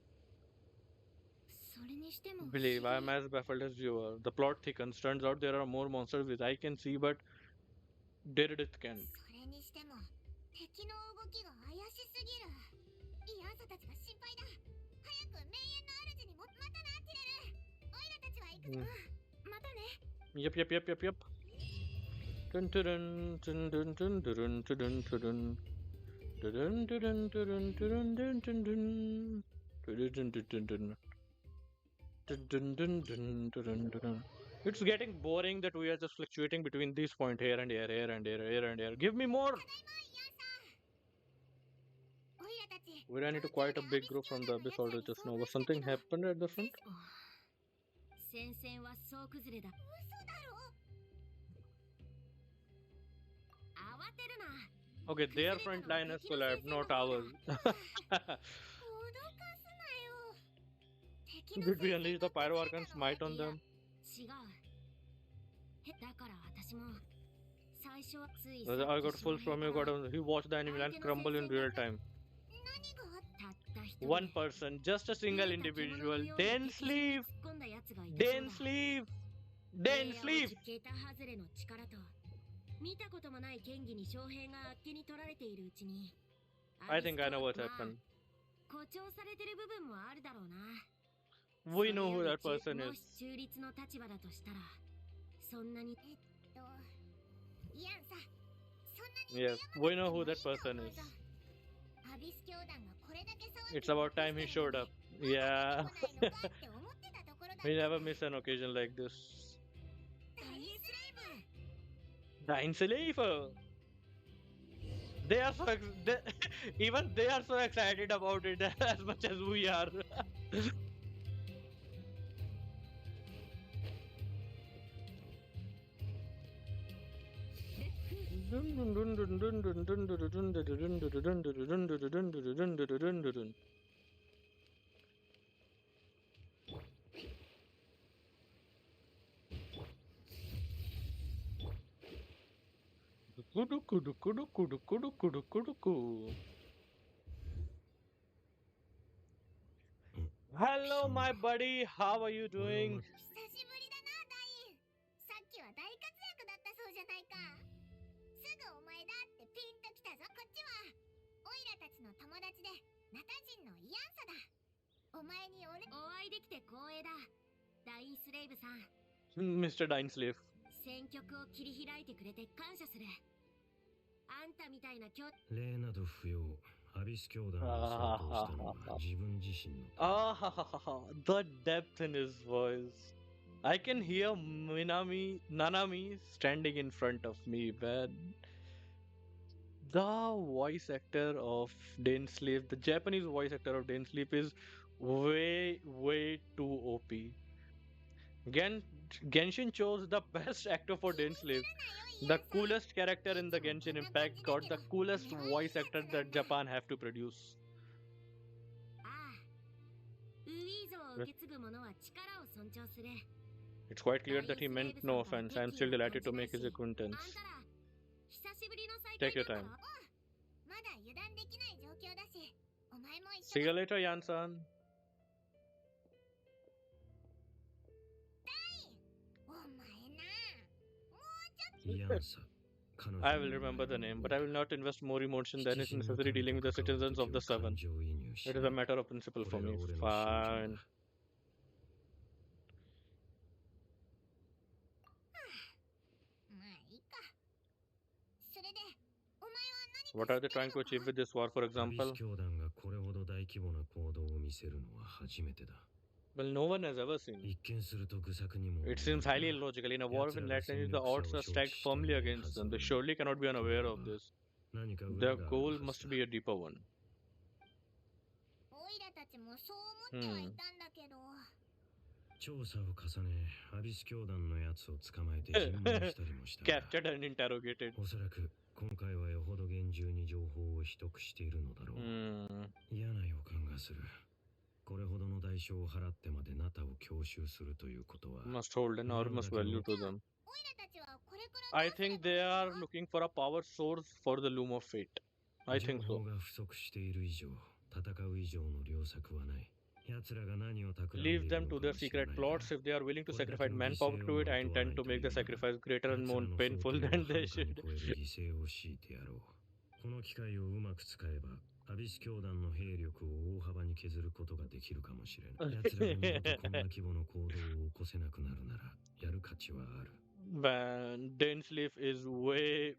それにしても Believe I am as baffled as you are. The plot thickens. Turns out there are more monsters which I can see, but Meredith can't. それにしても敵の動きが怪しすぎるイアンサたちが心配だ早く名園の主にもまたなティレルオイラたちは行くぞ、またね Yep, yep, yep, yep, yep. Dun dun dun dun dun dun dun dun dun. Dun dun dun dun dun dun dun dun. Dun dun dun dun dun. Dun dun dun dun dun dun. It's getting boring that we are just fluctuating between these points here and here, here and here, here and here. Give me more! オイラたち We ran into quite a big group from the Abyss Order just now. Was something happened at the front? 戦線は総崩れだ嘘だろ慌てるな Okay, their front line has collapsed, not ours. 脅かすなよ Did we unleash the Pyro Archon smite on them? 違うだから私も最初はつい I got full from you. He watched the enemy line crumble in real time. 何があった One person, just a single individual. Dainsleif! Dainsleif! Dainsleif! 桁外れの力と見たこともない剣技に将兵があっけに取られているうちに I think I know what happened. 誇張されてる部分もあるだろうな We know who that person も is. し中立の立場だとしたらそんなにイアンさそんなに Yes, we know who that person is. アビス教団がこれだけ騒いで It's about time he showed up. Yeah. 来ないのかって思ってたところだった We never miss an occasion like this. ダインスレイブ Dainsleif! They are so even they are so excited about it as much as we are. Hello, my buddy. How are you doing? 久しぶりだなダインさっきは大活躍だったそうじゃないかすぐお前だってピンときたぞこっちはオイラたちサだ。お前にお会いできて光栄だ。ダインスレイブさん。Mr. Dainsleif. 選曲を切り開いてくれて感謝する。あんたみたいな例など不要。アビス教団を掃討したのは自分自身の。The depth in his voice. I can hear Nanami standing in front of me, man. The voice actor of Dainsleif, the Japanese voice actor of Dainsleif is way too OP. Genshin chose the best actor for Dainsleif. The coolest character in the Genshin Impact got the coolest voice actor that Japan have to produce. ああ。ウィーゾを受け継ぐ者は力を尊重する。 It's quite clear that he meant no offense. I'm still delighted to make his acquaintance. あんたら、久しぶりの再 Take 会 your だ time. ろ。まだ油断できない状況だし、お前も一 See 緒 you だ。 later, Yan-san. お前な。もうちょっと。イアンサ。 I will remember the name, but I will not invest more emotion than is necessary dealing with the citizens of the Seven. It is a matter of principle for me. Fine. まあいいか。それで、お前は何 What are they trying to achieve with this war, for アビス example? 教団がこれほど大規模な行動を見せるのは初めてだ。 Well, no one has ever seen. 一見すると愚策にも。 It seems highly illogical. In a war with Natlan, the odds are stacked firmly against them. They surely cannot be unaware of this. 何か Their 裏がある goal はず must だ be a deeper one. オイラたちもそう思ってはいたんだけど。調査を重ね、アビス教団のやつを捕まえて尋問したりもしたが。 Captured and interrogated. おそらく今回はよほど厳重に情報を秘匿しているのだろう。嫌な予感がする。これほどの代償を払ってまでナタを強襲するということは。 Must hold enormous value to them. オイラたちはこれから I think they are looking for a power source for the Loom of Fate. I think 情 so. 報が不足している以上、戦う以上の良策はない。奴らが何を企んでい Leave る them の to か their もしれ secret ない plots が if they are willing to sacrifice manpower to it. I intend to make the sacrifice greater and more 奴らの painful 想定を than は they るかに should. 超える犠牲を強いてやろう。この機会をうまく使えば、アビス教団の兵力を大幅に削ることができるかもしれない。奴らが二度とこんな規模の行動を起こせなくなるなら、やる価値はある。Man, Dainsleif is way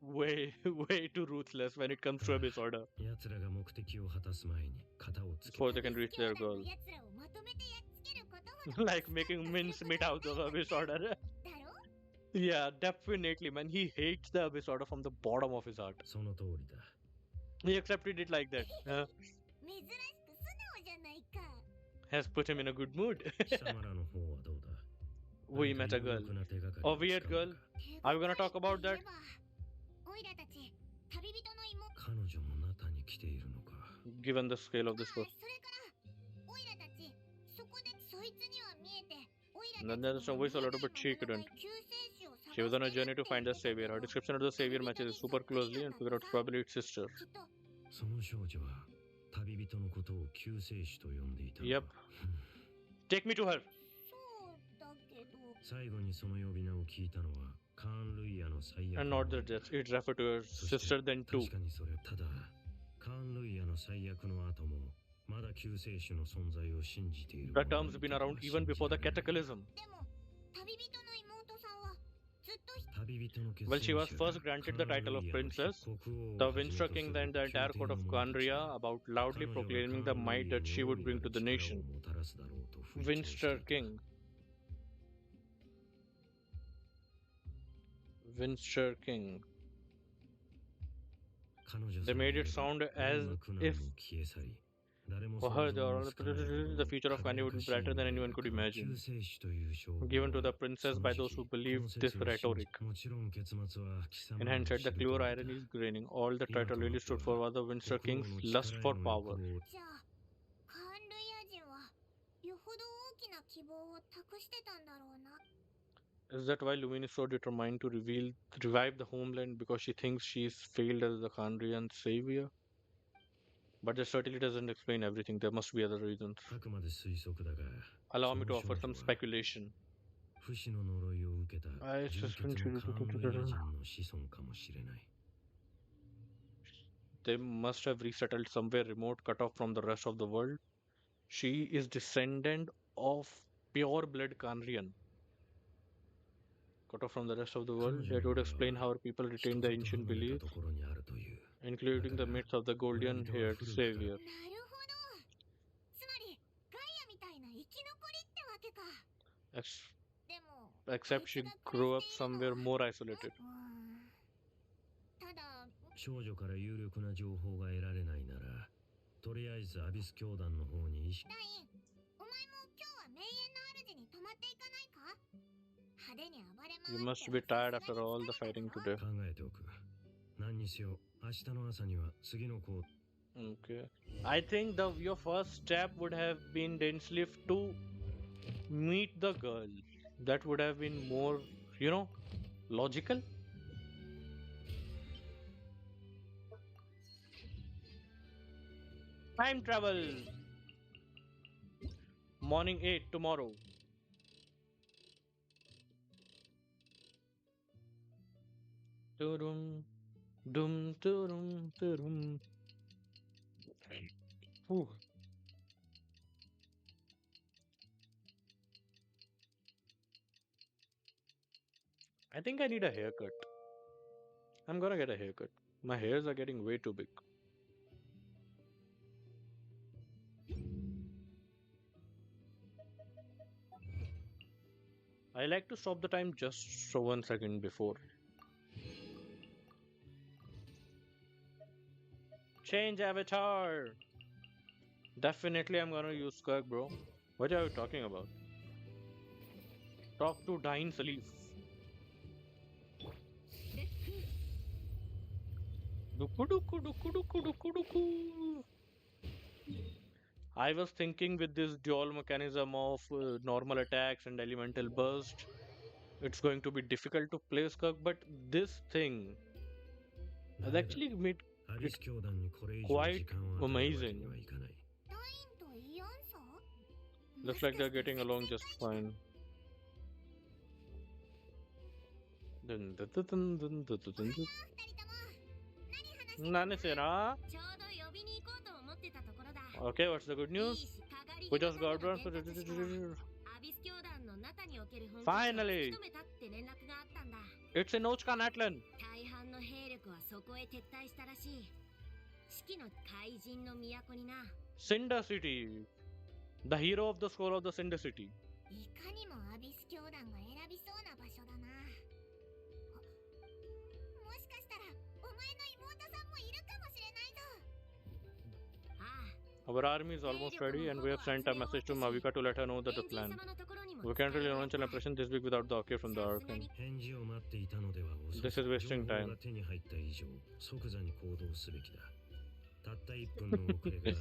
too ruthless when it comes to Abyss Order. 奴らが目的を果たす前に型をつけ Before they can reach their goal. 奴らをまとめてやっつけることほど Like making mincemeat out of Abyss Order. だろ。 Yeah, definitely, man. He hates the Abyss Order from the bottom of his heart. その通りだ。 He accepted it like that. 珍しく素直じゃないか。 Has put him in a good mood. 貴様らの方はどうだ We met a girl. 何か有力な手がかり A を weird つかむ girl. か Are we gonna talk about that? オイラたち、旅人の妹。彼女もナタに来ているのか。 Given the scale of this それ book. から、オイラたち、そこでそいつには見えて、オイラ And た then ち there's a voice a little bit she couldn't. She was on a journey to find the savior. Her description of the savior matches super closely and figure out it's probably its sister. その少女は旅人のことを救世主と呼んでいたの Yep. か。 Take me to her. そうだけど。最後にその呼び名を聞いたのはカーン・ルイヤの最悪 And の not that just. It's referred to her そして sister then too. 確かにそれただカーン・ルイヤの最悪の後もまだ救世主の存在を信じている The term's been around even before the cataclysm. でも、旅人の妹さんは、ずっと 旅人の決 Well, she was 戦者 first granted the title of princess. The Windsor King then the entire court of Khaenri'ah about loudly proclaiming the might that she would bring to the nation. Windsor King. Windsor King. They made it sound as if for her the future of Khaenri'ah would be brighter than anyone could imagine. Given to the princess by those who believed this rhetoric. In hindsight, the clever irony is graining. All the title really stood for was the Windsor King's lust for power. じゃあ、カーンルイヤ人は、よほど大きな希望を託してたんだろうな。 Is that why Lumine is so determined to revive the homeland because she thinks she's failed as the Khaenri'ah savior? But this certainly doesn't explain everything. There must be other reasons. あくまで推測だが Allow me to offer some speculation. 不死の呪いを受けた I 純血 suspect のカーン・ルイヤ人の子孫かもしれない。 They must have resettled somewhere remote, cut off from the rest of the world. She is descendant of pure blood Khaenri'ah, cut off from the rest of the 彼 world. 女 That の would 目 explain は how our people 人 retain 里 the と ancient 離れた beliefs, ところにあるという including the だから myths of the 村 golden 人は haired 古くから savior. なるほど。つまりガイアみたいな生き残りってわけか。 Ex- でも except she grew up somewhere more isolated. ただ少女から有力な情報が得られないならとりあえずアビス教団の方に意識ダイン、お前も今日は名園の主に泊まっていかないか。派手に暴れ回って You must be tired after all the fighting today. 考えておく何にせよ明日の朝には次の行 Okay. I think your first step would have been Dainsleif to meet the girl. That would have been more, logical. Time travel. Morning 8 tomorrow. Turum, dum, turum, turum. Whew. I think I need a haircut. I'm gonna get a haircut. My hairs are getting way too big. I like to stop the time just so 1 second before. Change avatar! Definitely I'm gonna use Skirk, bro. What are you talking about? Talk to Dainsleif. Duku duku duku duku duku duku. I was thinking with this dual mechanism of normal attacks and elemental burst, it's going to be difficult to play Skirk, but this thing has 誰だ actually made アビス教団にこれ以上 quite 時間を与えるわけ amazing. にはいかない ダインとイアンサ Looks like they're getting along just fine. Dun, dun, dun, dun, dun, dun, dun, dun, 二 dun. 人とも何話してた Nanisera? ちょうど呼びに行こうと思ってたところだ。 Okay, what's the good いい news? し、かがり We 火 just の got 神が one. 伝達したわ。 It's アビス教団の中における本拠地を Finally! 突き止めたって連絡があったんだ。 in Ochka Natlan. 大半の兵力はそこへ撤退したらしい。四季の怪人の都にな。 Cinder City. The hero of the scroll of the Cinder City. いかにもアビス教団が選びそうな場所だな。もしかしたらお前の妹さんもいるかもしれないぞ。ああ。 Our army is almost ready, and we have sent a message to Mavika to let her know that the plan. We can't really launch an operation this week without the okay from the Archon. 返事を待っていたのでは遅い This is wasting 情報 time. が手に入った以上即座に行動すべきだたった1分の遅れが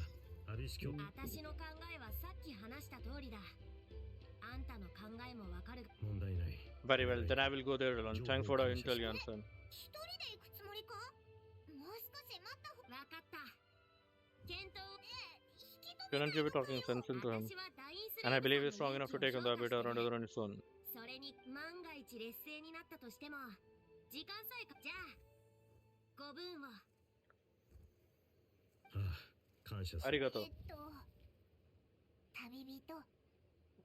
アビス教私の考えはさっき話した通りだ。あんたの考えもわかる。問題ない Very well, then I will go there alone. Thanks for the intel, Jansen. 一人で行くつもりか。もう少し待ったほう。わかった。検討を。Shouldn't you be talking sense into him? And I believe he's strong enough to take on the Abyss Order on his own. それに万が一劣勢になったとしても時間さえか。じゃあご分を。ああ感謝する Arigato. 旅人。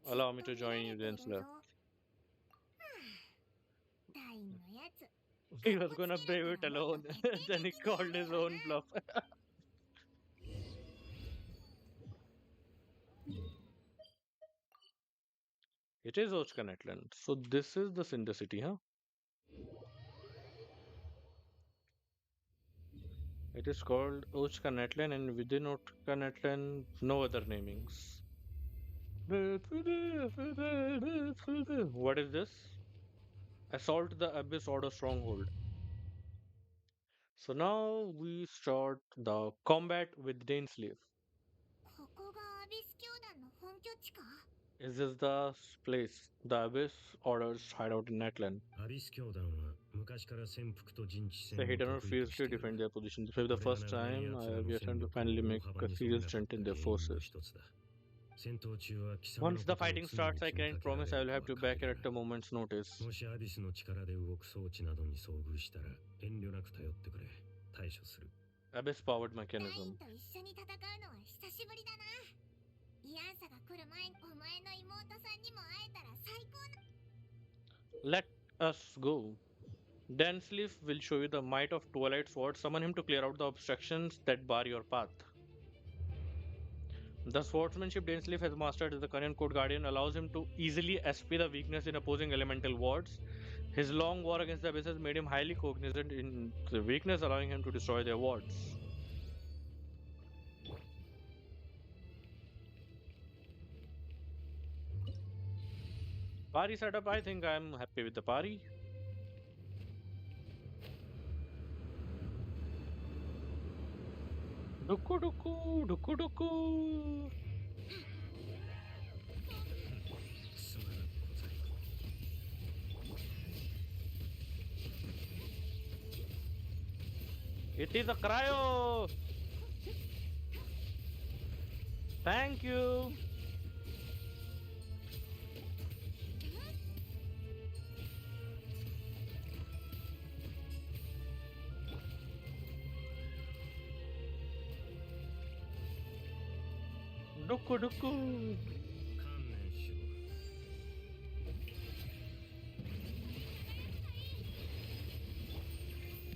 Allow me to join you, Dainsleif. ダインのやつ。 He was gonna brave it alone. Then he called his own bluff. It is Ochka Natlan. So this is the Cinder City, huh? It is called Ochka Natlan, and within Ochka Natlan, no other namings. What is this? Assault the Abyss Order stronghold. So now we start the combat with Dainsleif. ここがアビス教団の本拠地か。 Is this the place? The Abyss Order's hideout in Natlan. アビス教団は昔から潜伏と陣地戦 The を hidden 得意として fiercely いる defend their position. This will be the first time we are trying to finally make a serious dent in their forces. Once the fighting starts, I can't promise I will have to back it at a moment's notice. もしアビスの力で動く装置などに遭遇したら遠慮なく頼ってくれ対処する Abyss powered ダイン mechanism. と一緒に戦うのは久しぶりだな。イアンサが来る前にお前の妹さんにも会えたら最高な。 Let us go. Dainsleif will show you the might of Twilight Sword. Summon him to clear out the obstructions that bar your path. The swordsmanship Dainsleif has mastered as the Khaenri'ah Court Guardian allows him to easily SP the weakness in opposing elemental wards. His long war against the Abyss has made him highly cognizant in the weakness, allowing him to destroy their wards. Party setup, I think I'm happy with the party. Duku duku, duku duku. すまなくございます。 It is a cryo. Thank you. Duku duku. 観念しろ。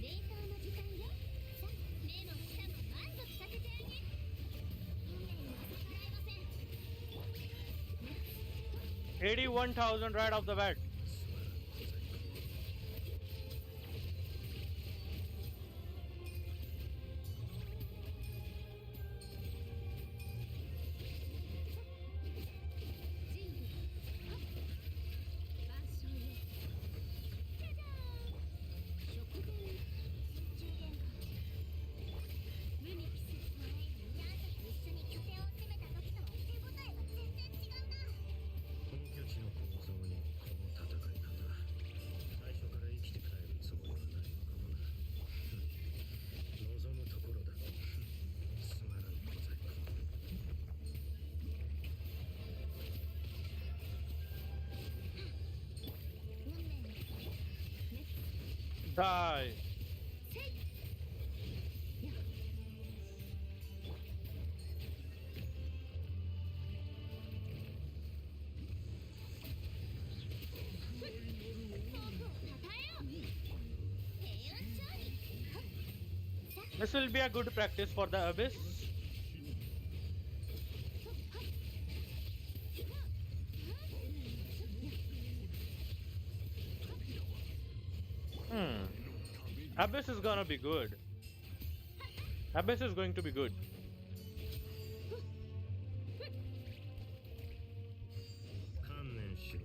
冷凍の時間よ。さあ、目も舌も満足させてあげる。運命には逆らえません。 81,000 right off the bat. すまなくございます。 本拠地の構造にこの戦い方、最初から生きて帰るつもりはないのかもな。望むところだ。すまなくございます。 Die. This will be a good practice for the Abyss. Abyss is gonna be good. Abyss is going to be good. 観念しろ。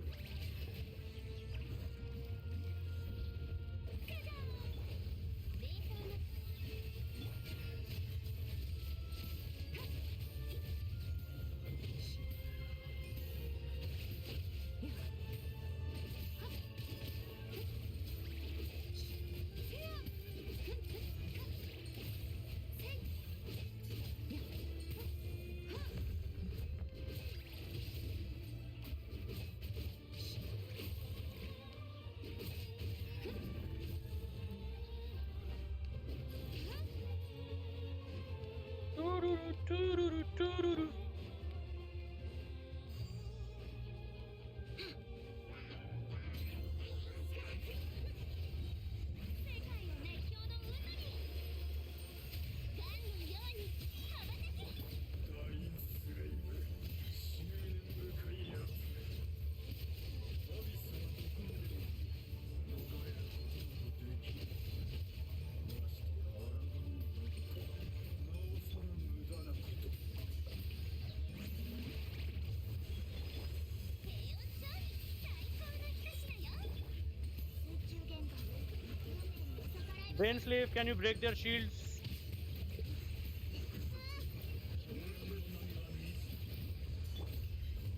Dainsleif, can you break their shields?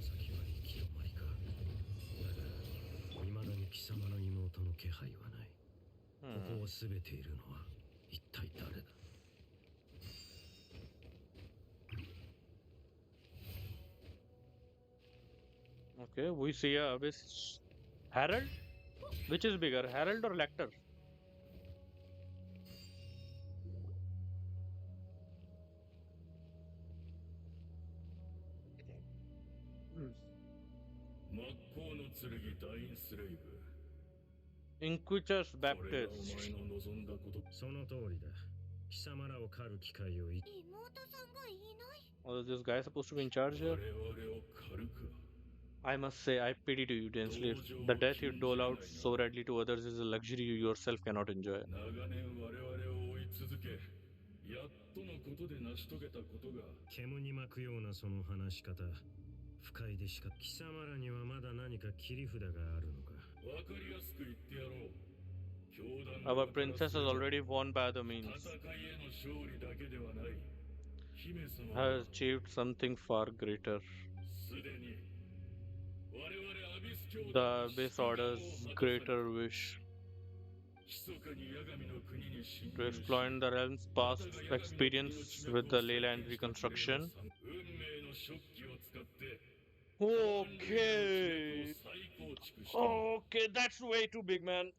先は行き止まりか。だが、未だに貴様の妹の気配はない。ここを全ているのは一体誰だ。 Okay, we see a Abyss Herald. Which is bigger, Herald or Lecter? 甲の剣ダインスレイブ。 Inquisitor's これがお Baptist. 前の望んだこと。その通りだ。貴様らを狩る機会をい。妹さんがいない。 Oh, is this guy supposed to be in charge here? 我々を狩るか。 I must say, I pity to you, Dainsleif. The death you dole out so readily to others is a luxury you yourself cannot enjoy. 長年我々を追い続け、やっとのことで成し遂げたことが。煙に巻くようなその話し方、不快でしか。貴様らにはまだ何か切り札があるのか。わかりやすく言ってやろう。 Our princess has already won by the means. Has achieved something far greater. The Abyss Order's greater wish to exploit the realm's past experience with the Leyland reconstruction. Okay. Okay, that's way too big, man.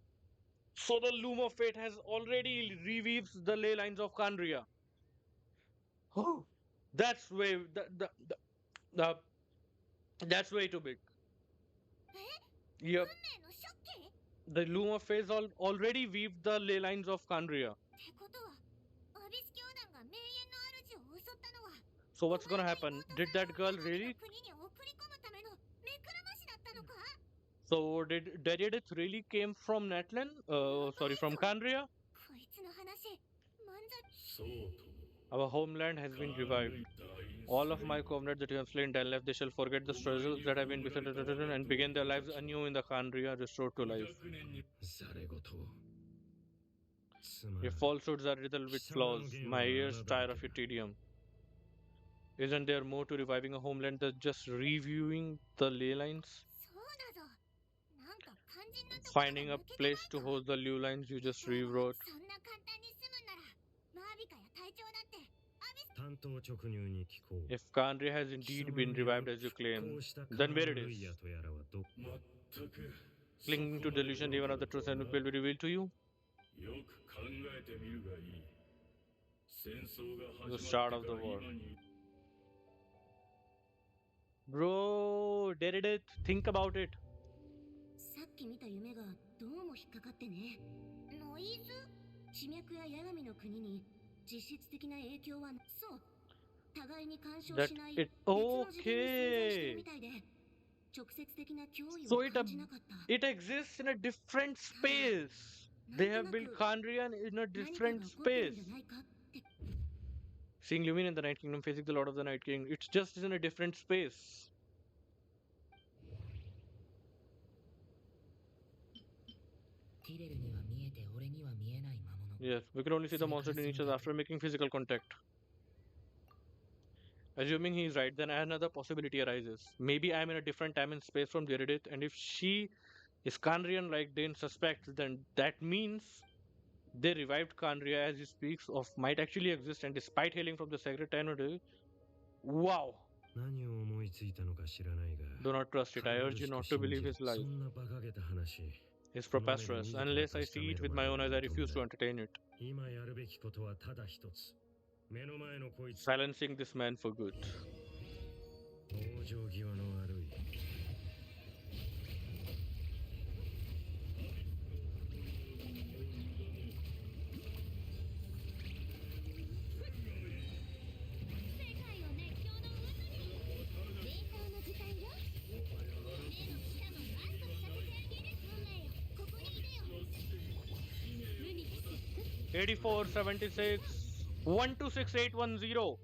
So the Loom of Fate has already reweaves the ley lines of Khaenri'ah. Oh, that's way the that's way too big. Yep. 運命の食器 The Loom of Fate already weaved the ley lines of Khaenri'ah. ってことはアビス教団が名園の主を襲ったのは So what's gonna happen? Did that girl really? 国に送り込むための目くらましだったのか So did Daryadith really came from Natlan? Sorry, from Khaenri'ah? こいつの話漫才 Our homeland has been revived. All of my covenant that you have slain Dainsleif, they shall forget the struggles that have been beset and begin their lives anew in the Khaenri'ah restored to life. Your falsehoods are riddled with flaws. My ears tire of your tedium. Isn't there more to reviving a homeland than just reviewing the ley lines? そうだぞなんか肝心なところが Finding a 抜けてない place to か host the ley lines you just rewrote. そんな簡単に済むならマービカや隊長だってアビス 担当直入に聞こう。 If Khaenri'ah has indeed been revived as you claim, then where it is? 全く Clinging to delusion, even of the truth and will be revealed to you? よく考えてみるがいい。戦争が The 始 start ま of って the から war. 今に Bro, Daryadith, think about it. さっき見た夢がどうも引っかかってねノイズ地脈や八神の国に実質的な影響はそう互いに干渉 That しない it 別の次元に存在してる okay. みたいで直接的な脅威 So を it 感じなかった it exists in a different space. They have built Khaenri'ah in a 何かが different 起こってるん space. じゃないかって Seeing Lumine in the Night Kingdom facing the Lord of the Night King, it's just in a different space. ティレルには見えて俺には見えない魔物 Yes, we can only see the monster in each other after making physical contact. Assuming he is right, then another possibility arises. Maybe I'm in a different time and space from Daryadith, and if she is Khaenri'ah like Dane suspects, then that means they revived Khaenri'ah as he speaks of might actually exist, and despite hailing from the sacred Tenor, wow! 何を思いついたのか知らないが Do not trust it. I urge you not to believe his そ lies. んな馬鹿げた話 It's preposterous. Unless I see it with my own eyes, I refuse to entertain it. 今やるべきことはただ一つ目の前のこいつ Silencing this man for good. 往生際の悪い 8476 126810.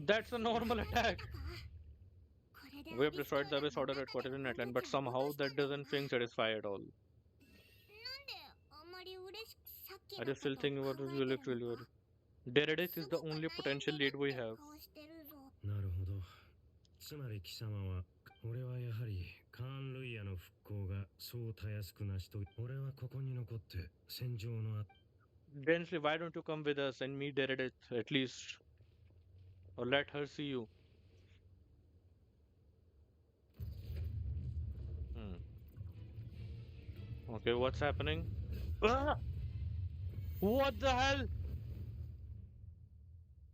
That's a normal attack. We have destroyed the Abyss Order headquarters in Natlan, but somehow that doesn't feel satisfied at all. なんであんまり嬉しくさっき I の just still こと think 考 about it え really てるの really か Daryadith is the only potential lead we have. 顔してるぞなるほどつまり貴様は俺はやはりカーン・ルイヤの復興がそうたやすく成し遂げ俺はここに残って戦場のあ Dainsleif, why don't you come with us and meet Daryadith at least? Or let her see you. Okay, what's happening? Ah! What the hell?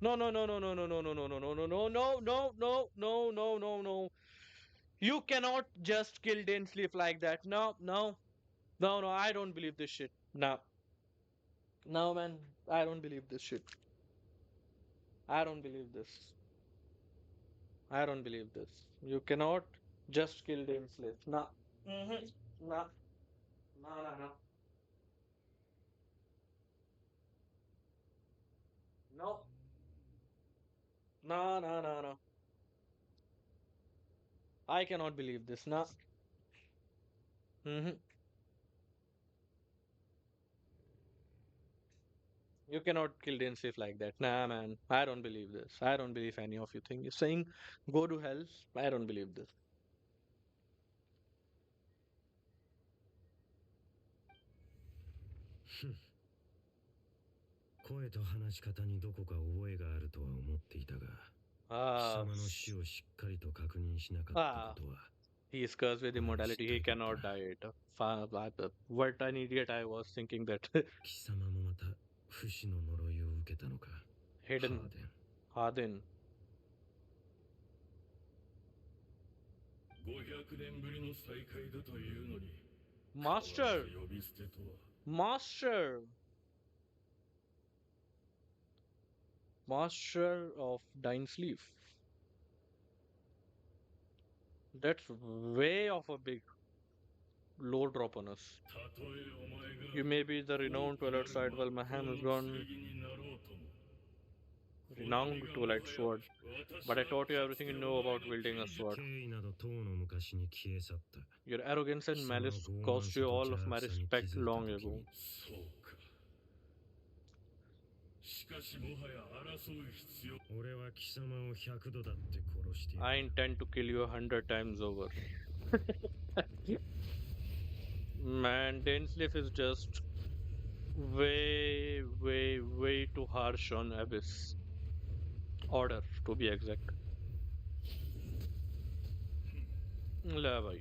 No, no, no, no, no, no, no, no, no, no, no, no, no, no, no, no, no, no, no, no. You cannot just kill Dainsleif like that. No, no, no, no. I don't believe this shit. No, no, man. I don't believe this shit. I don't believe this. I don't believe this. You cannot just kill Dainsleif. No. Mm-hmm. No. No, no, no. No. No, no, no, no. I cannot believe this. No. Mm-hmm. You cannot kill Dainsleif like that. Nah, man. I don't believe this. I don't believe any of you think. You're saying go to hell. I don't believe this. 声と話し方にどこか覚えがあるとは思っていたが、貴 Ah, 様の死をしっかりと確認しなかったことは、 he is cursed with immortality. He cannot die. What an idiot I was thinking that. 貴様もまた不死の呪いを受けたのか。 Hidden ハーデン。 Harden. 500年ぶりの再会だというのに Master! 呼び捨てとは Master! Master of Dainsleif. That's way of a big low drop on us. たとえお前が You may be the renowned Twilight Side while my hand is gone. 剣になろうとも Renowned Twilight Sword. But I taught you everything you know about wielding a sword. 敬意など当の昔に消え去った。 Your arrogance and malice cost you all of my respect long ago. そうかしかしもはや争う必要 俺は貴様を100度だって殺してやる。 I intend to kill you 100 times over. Man, Dainsleif is just way, way, way too harsh on Abyss Order, to be exact. ले भाई.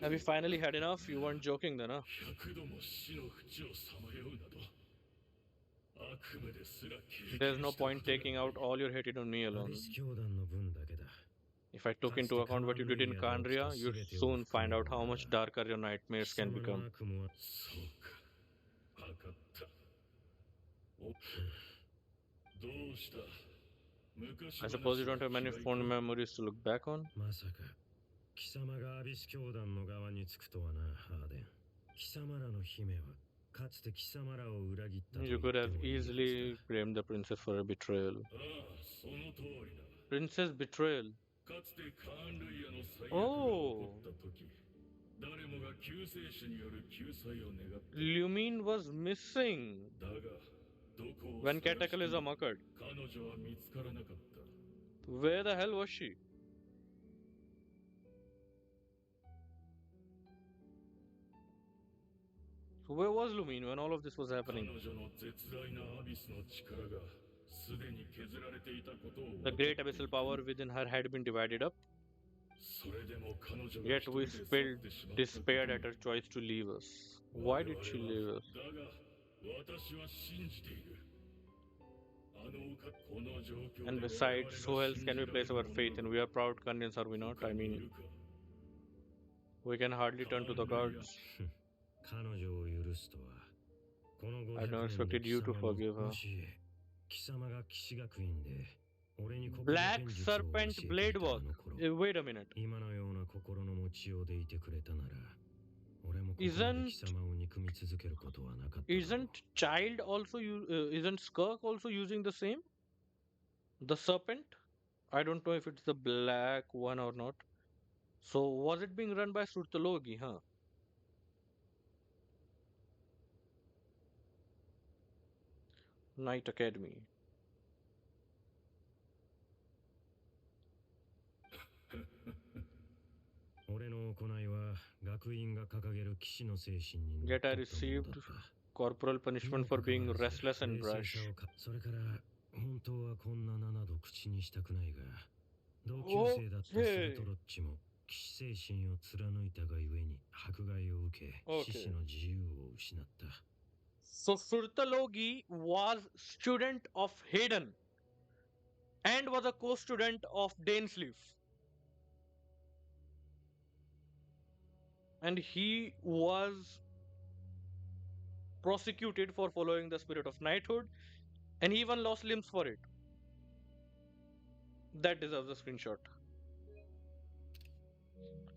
Have you finally had enough? You weren't joking then, huh? 100度も死の淵をさまようなど悪夢ですら経 There's 験 no したこ point とが taking out all your hatred on me ア alone. ビス教団の分だけだ。 If I took into account what you did in Khaenri'ah, you'd soon find out how much darker your nightmares 貴 can 様の become. 悪夢はそうか分かったおどうした昔 I suppose you don't have many fond memories to look back on? まさか貴様がアビス教団の側につくとはな、ハーデン。貴様らの姫はかつて貴様らを裏切ったと言 You っ could て have もいいはずだ。 easily blamed the princess for a betrayal. ああその通りだ Princess betrayal. かつてカーンルイヤの最悪が起おーこった時誰もが救世主による救済を願った Lumine was missing だがどこを when 探しても Cataclysm occurred. 彼女は見つからなかった Where the hell was she? So where was Lumine when all of this was 彼 happening? 女の絶大なアビスの力がすでに削られていたことを The great abyssal power within her had been divided up, それでも彼女が yet 一人 we で去 spilled ってしまった despaired at her choice to leave us. Why did she leave us? だが私は信じているあのこの状況で And besides, who else can we place our faith in? We are proud Khaenri'ahs, are we not? I mean, we can hardly turn to the gods. 彼女を許すとは。この I don't 500 年 expect で you 貴 to 様も forgive her. もし貴様が騎士学院で俺に Black Serpent Blade Walk. Wait a minute. 今のような心の持ちようでいてくれたなら俺もここま Isn't- で貴様を憎み続けることはなかっただろう。 Isn't Child also isn't Skirk also using the same? The serpent? I don't know if it's the black one or not. So was it being run by Surtalogi, huh? Knight Academy. 俺の行いは学院が掲げる騎士の精神に Yet I のっとったものだ received った corporal punishment for being restless and 冷静 brash. さをかそれから本当はこんな7度口にしたくないが同級生だったスルトロッチも騎士精神を貫いたがゆえに迫害を受け Okay. 獅子の自由を失った So Surtalogi was student of Hayden. and was a co-student of Dainsleif. And he was prosecuted for following the spirit of knighthood, and he even lost limbs for it. That deserves a screenshot.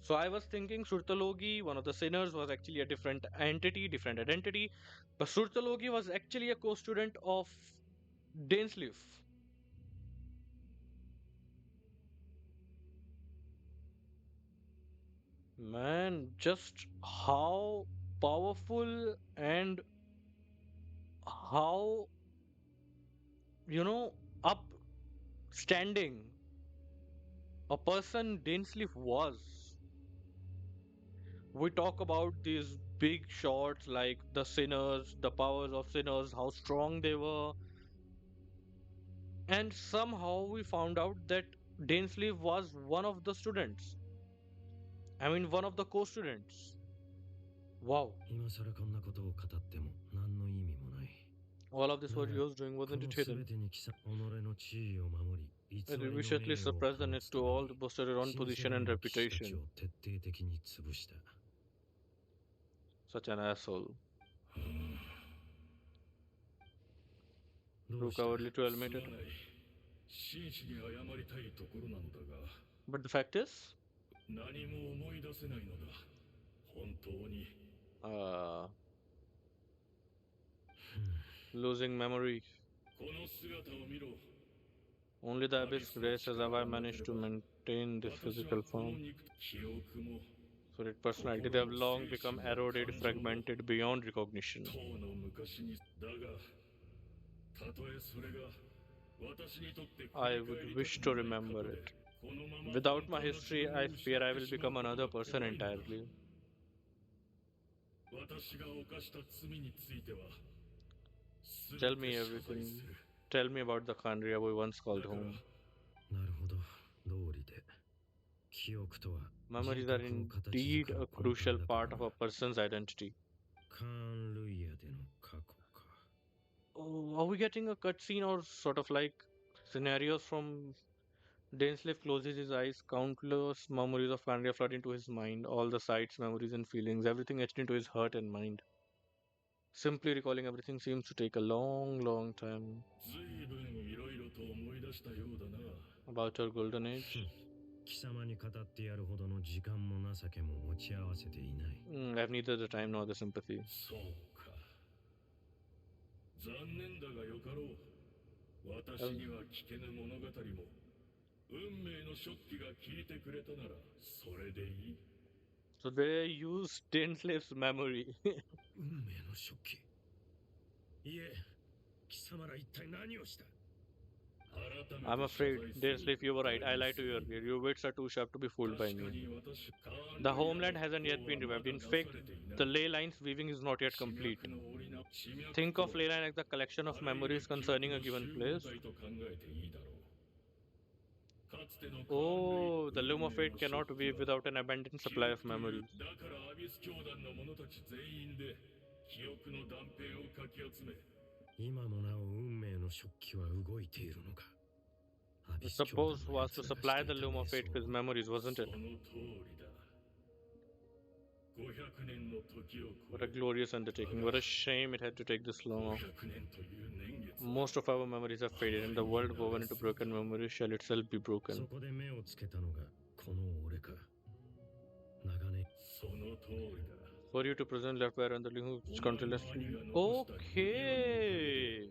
So I was thinking Surtalogi, one of the sinners, was actually a different entity, different identity. But Surtalogi was actually a co-student of Dainsleif. Man, just how powerful and how, upstanding a person Dainsleif was. We talk about these big shots like the sinners, the powers of sinners, how strong they were, and somehow we found out that Dainsleif was one of the students. I mean, one of the co-students. Wow. 今更こんなことを語っても何の意味もない。 All of this what he was doing こ wasn't の it 全 hidden? てに己の地位を守り、偽 It りの viciously 名誉を suppressed the 保 net つ to ため all に to boosted her own 新世 position 代 and の騎士たち reputation. を徹底的に潰した。 Such an asshole. どう Too した cowardly to す admit ま it. ない真摯に謝りたいところなのだが But the fact is, 何も思い出せないのだ本当に losing memory. この姿を見ろ Only the Abyss grace has ever managed to maintain this 私 physical はこの form. 肉記憶も Spirit personality, they have long become eroded, fragmented beyond recognition. 当の昔にだがたとえそれが私にとって I would wish to remember it. Without my history, I fear I will become another person entirely. 私が犯した罪については Tell me everything. Tell me about the Khaenri'ah we once called home. なるほど、道理で。記憶とは Memories are indeed a crucial part of a person's identity. カーンルイヤでの過去か。 Oh, are we getting a cutscene or sort of like scenarios from Dainsleif closes his eyes, countless memories of Khaenri'ah flood into his mind, all the sights, memories, and feelings, everything etched into his heart and mind. Simply recalling everything seems to take a long, long time. 随分いろいろと思い出したようだな About your golden age. 貴様に語ってやるほどの時間も情けも持ち合わせていない。 I have neither the time nor the sympathy. そうか残念だがよかろう私には聞けぬ物語も運命の食器が聞いてくれたならそれでいい So they use Dainsleif's memory. 運命の食器。いえ、貴様ら一体何をした？ I'm afraid, Dainsleif, you were right. I lied to you earlier. Your wits are too sharp to be fooled by me. The homeland hasn't yet been revived. In fact, the ley lines weaving is not yet complete. Think of ley line as the collection of memories concerning a given place. Oh, the loom of fate cannot weave without an abundant supply of memories. だからアビス教団の者たち全員で記憶の断片をかき集め 今もなお運命の食器は動いているのか。 I suppose was to supply the loom of fate with memories, wasn't it? その通りだ500年の時を What a glorious undertaking. What a shame it had to take this long. 500年という年月 Most of our memories have faded, and the world woven into broken memories shall itself be そ broken. こで目をつけたのがこの俺か。長年。その通りだ For you to present left by and the link which continuously. Okay,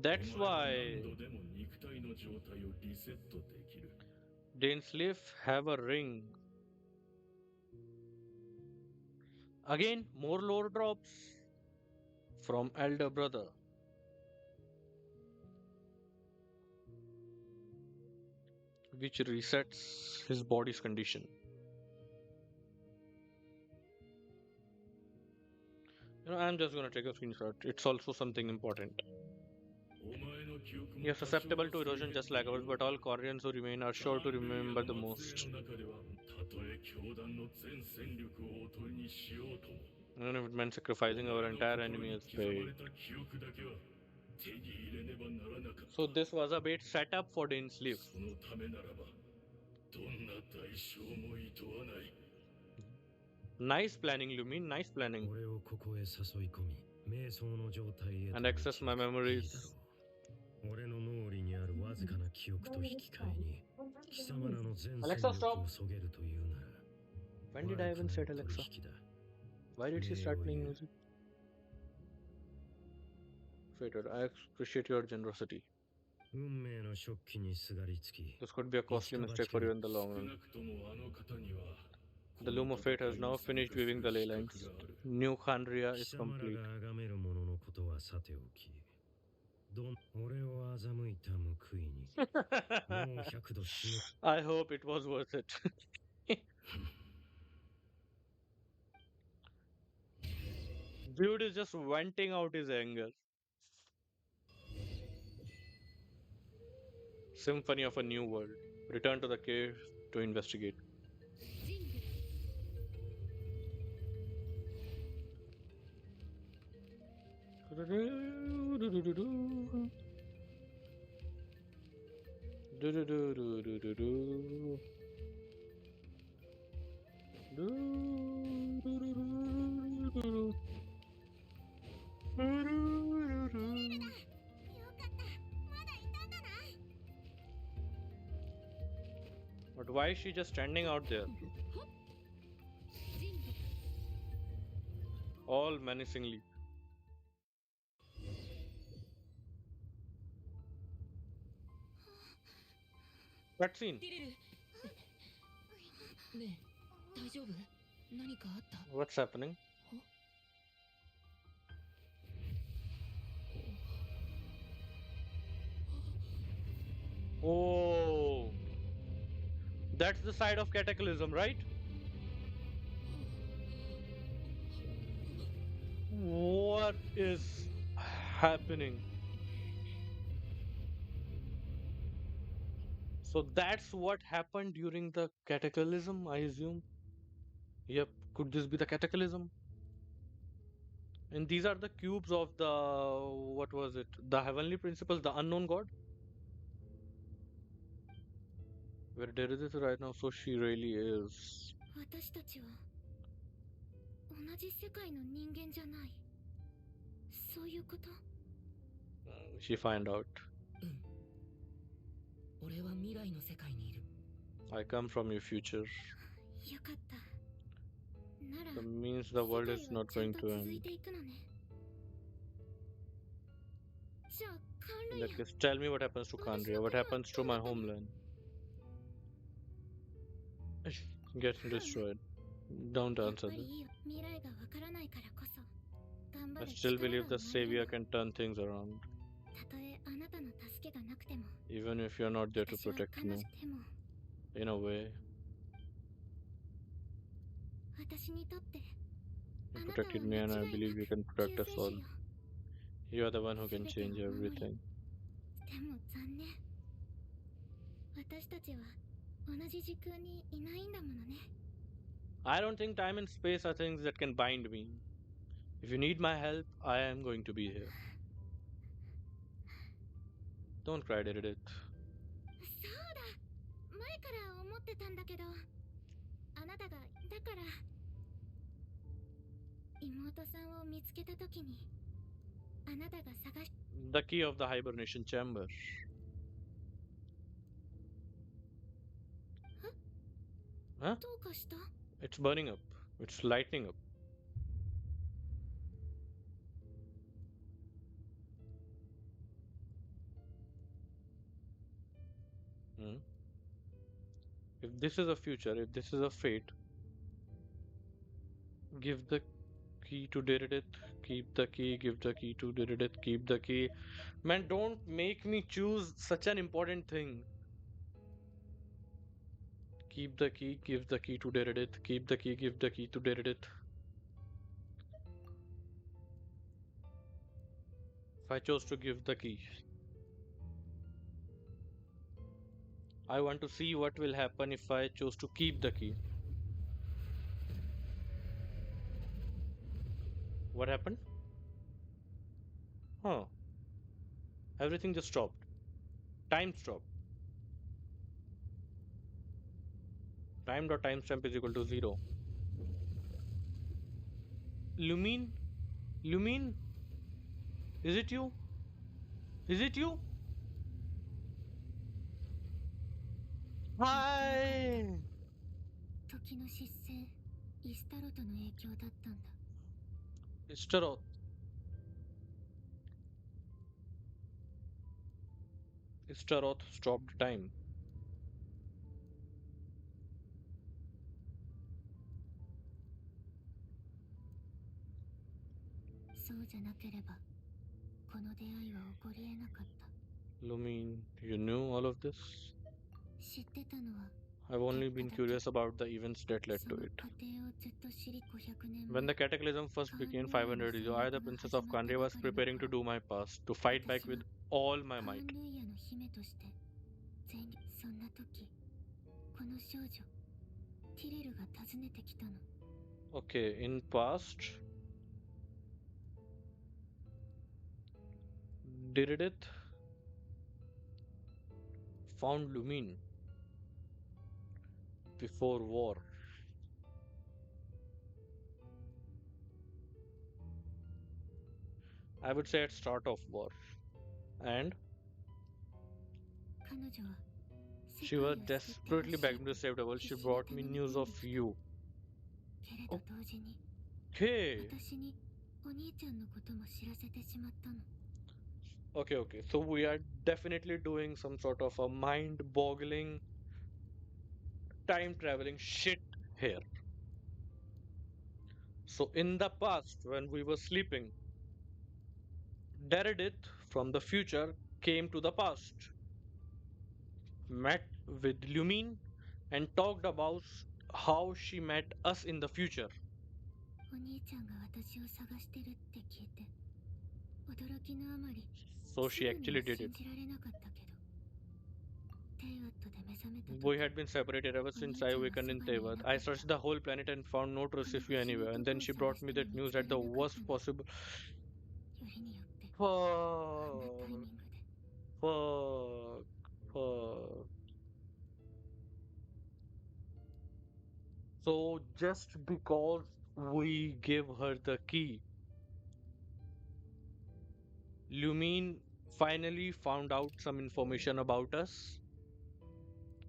that's お前は why 何度でも肉体の状態をリセットできる Dainsleif have a ring. Again, more lore drops from elder brother. Which resets his body's condition. I'm just gonna take a screenshot. It's also something important. お前の記憶も You're susceptible to erosion just like ours, but all Koreans who remain are sure to remember the most. の中ではたとえ教団の全戦力をおとりにしようとも Even if it meant sacrificing our entire enemy as 刻まれ paid. た記憶だけは手に入れねばならなかった。 So this was a bait set up for Dainsleif. そのためならばどんな代償もいとわない。 Nice planning, Lumine. Nice planning. 俺をここへ誘い込み、瞑想の状態へと And access my 導く memories. いいだろう。俺の脳裏にあるわずかな記憶と引き換えに、貴様らの全戦 Alexa, 力 stop. をそげるというなら、 When did I even set Alexa? Why did she start playing music? Fated, I appreciate your generosity. 運命の食器にすがりつき、 This could be a costly mistake for you in the long 少 run. なくともあの方には The loom of fate has now finished weaving the ley lines. New Khaenri'ah 貴 is 様ら complete. が崇めるもののことはさておき、俺を欺いた報いに、もう100度死ぬ。 I hope it was worth it. Dude is just venting out his anger. Symphony of a New World. Return to the cave to investigate. But why is she just standing out there? All menacingly. Cutscene. ティレル。ねえ、大丈夫？何かあった？ What's happening? Oh, that's the side of Cataclysm, right? What is happening? So that's what happened during the Cataclysm, I assume. Yep, could this be the Cataclysm? And these are the cubes of the, what was it? The heavenly principles, the unknown god? Where Derek is right now, so she really is. 私たちは同じ世界の人間じゃない。そういうこと？ She find out. うん。俺は未来の世界にいる。I come from your future. よかった。なら That means the world is not 世界 going はちゃんと to 続い end. ていくのね。じゃあ、 In カン that ルイ case, tell me what happens to Khaenri'ah. What happens to my homeland? Gets destroyed. Don't やっ answer ぱり this. いいよ。未来がわからないからこそ頑張 I る still 力が believe 生 the まれる savior の。 can turn things around. たとえあなたの助けがなくても、 Even if you're not there to 私は protect 彼女 me. でも In a way, 私にとって you あなたは protected 間 me 違い and な I く believe you can 救 protect 世 us 主 all. よ。 You are the one who can 全てを change 守り、 everything. でも残念。私たちは同じ時空にいないんだものね。 I don't think time and space are things that can bind me. If you need my help, I am going to be here. Don't cry, Dedede. そうだ。前から思ってたんだけど、あなたがだから妹さんを見つけたときに、あなたが探し The key of the hibernation chamber. どうかした？ It's burning up. It's lighting up. Hmm? If this is a future, if this is a fate, give the key to Dedede, keep the key, give the key to Dedede, keep the key. Man, don't make me choose such an important thing. Keep the key, give the key to Dedede, keep the key, give the key to Dedede. If I chose to give the key, I want to see what will happen if I chose to keep the key. What happened? Huh. Everything just stopped. Time stopped. Time.timestamp is equal to 0. Lumine? Lumine? Is it you? Is it you? はい時の失勢イスタロトの影響だったんだ。 Istaroth. Istaroth stopped time. そうじゃなければこの出会いは起こりえなかった。 Lumine, you knew all of this? 知ってたのは I've only been curious about the events that led そ to の it. 過程をずっと知り500年 When 前 the cataclysm first began 500 years ago, I, the princess of Khaenri'ah, was preparing to do my best, to fight back with all my カー might. ンルイヤの姫として全力。そんな時この少女ティレルが訪ねてきたの。 Okay, in past, Diridith found Lumine before war. I would say at start of war. And 彼女は she 世界 was を救ってほ desperately しい begging me と to save the world. 必 She 死に brought 頼 me み news 込ん of できた。 you. けれど同時に Okay. 私にお兄ちゃんのことも知らせてしまったの。 Okay, okay. So we are definitely doing some sort of a mind-boggling, time-traveling shit here. So in the past, when we were sleeping, Deredith from the future came to the past, met with Lumine, and talked about how she met us in the future. お兄ちゃんが私を探してるって聞いて驚きのあまり So す she ぐには actually did 信 it. じられなかったけどテイワットで目覚めた We 時 had been separated ever since I awakened in Tevat. I searched the whole planet and found no trace of you anywhere. And then she brought me that news at the worst possible. よりによってあ Fuck. んなタイミングで Fuck. Fuck. So just because we gave her the key, Lumine finally found out some information about us.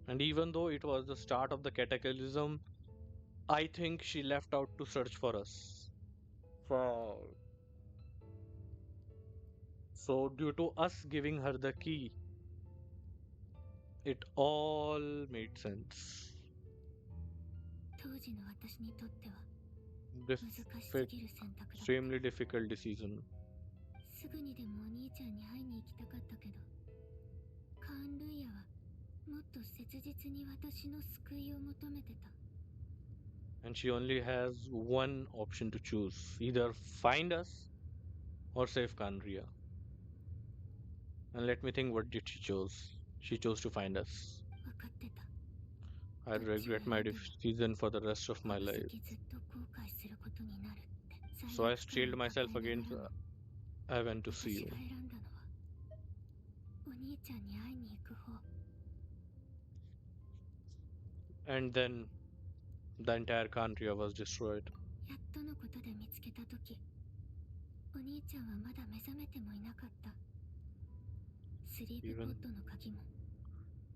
And even though it was the start of the cataclysm, I think she left out to search for us. Fuck. So due to us giving her the key, it all made sense. 当時の私にとっては This 難しすぎる選択だった。 extremely difficult decision. すぐにでもお兄ちゃんに会いに行きたかったけどカーンルイヤはもっと切実に私の救いを求めてた。 And she only has one option to choose, either find us or save Khaenri'ah. And let me think, what did she choose? She chose to find us. 分かってた。 I regret my decision for the rest of こ my の life. 先ずっと後悔することになるって。 So I 罪悪 steeled 感を myself 抱えな against がらも I went to see 私 you. が選んだのはお兄ちゃんに会いに行く方。 And then the entire Khaenri'ah was destroyed. やっとのことで見つけた時お兄ちゃんはまだ目覚めてもいなかった。スリープポットの鍵も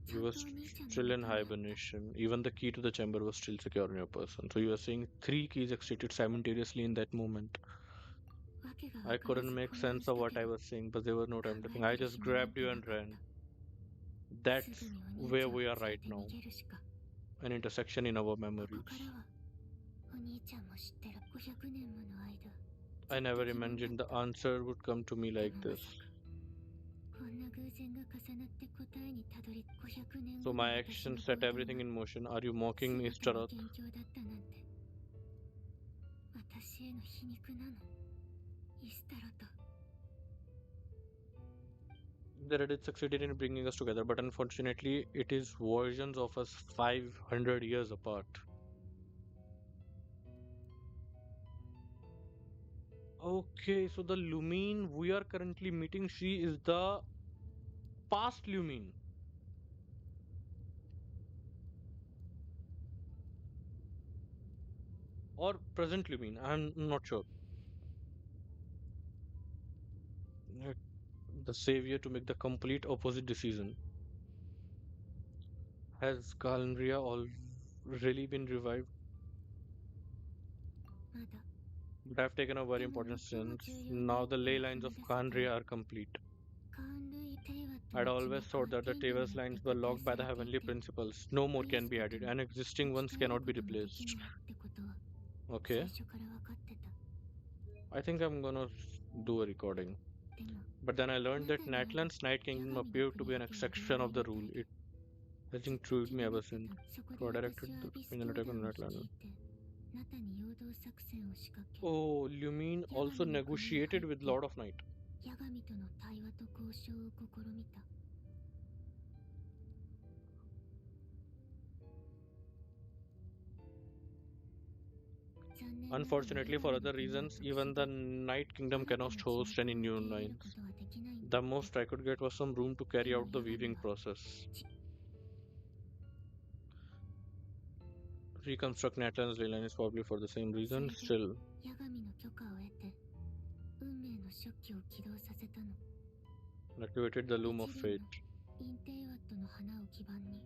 ち You ゃん were とお兄ちゃんの still 元 in にあった。 hibernation. Even the key to the chamber was still secure in your person. So you are saying three keys extracted simultaneously in that moment. わけが I わからず couldn't make 混乱 sense した of け what I ど was saying, but there was no 考 time to え think. て I る just 暇なん grabbed て you な and かっ ran. た。 That's すぐにお兄 where ちゃんを we 連 are れ right て now. 逃げるしか。 An intersection in our こ memories. こからはお兄ちゃんも知ってる。500年もの間 I ずっ never と疑問だ imagined っ the た。 answer would come to me で like もま this. さかこんな偶然が重なって答えにたどり500年 So 後の my 私の actions 行 set 動 everything は in motion. Are you mocking me, 全ての Istaroth? 元凶だったなんて私への皮肉なの。イスタロと The Reddit succeeded in bringing us together, but unfortunately, it is versions of us 500 years apart. Okay, so the Lumine we are currently meeting, she is the past Lumine. Or present Lumine. I'm not sure. Like, the savior to make the complete opposite decision. Has Khaenri'ah all really been revived? まだ But I've taken a very でも important 最も stance. 重要な Now 一 the 歩 ley は踏 lines み of 出せたよ Khaenri'ah are complete. カーンルイテイワット I'd の地 always 脈 thought は that the 天道に Tavers よっ lines て were 固定 locked by さ the れてい heavenly て principles. No 増 more や can す be こと added, も and 持 existing ち ones 帰る cannot こ be ともでき replaced. ないってことは Okay, 最初から分かってた I think I'm gonna do a recording. でも But then I あ learned な that たには Natlan's Night ヤ Kingdom ガミの appeared to 国 be an だけが exception 領 of 内 the みた rule. い It で has ずっと intrigued 気 me にな ever ってた since. のそこで So I 私 directed は the アビス in 教 an attack 団 on を率 Natlan. いてあなたに陽動作戦を仕掛け Oh, Lumine ヤガ also ミの国へ入 negotiated っ with て Lord of Night. ヤガミとの対話と交渉を試みた残念ながら Unfortunately, ヤ for ガミの other 国は reasons, 特殊 even で the Night 新 Kingdom たな cannot 地 host 脈 any を new 受け入れる lines. ことはできないんだ The って most I could get was some room to carry でも out the ヤガミ weaving は process. ち Reconstruct Natlan's ley line is probably for the same それ reason. で Still, ヤガミの許可を得て運命の食器を起動させたの activated the Loom of 一輪 Fate. のインテイワットの花を基盤に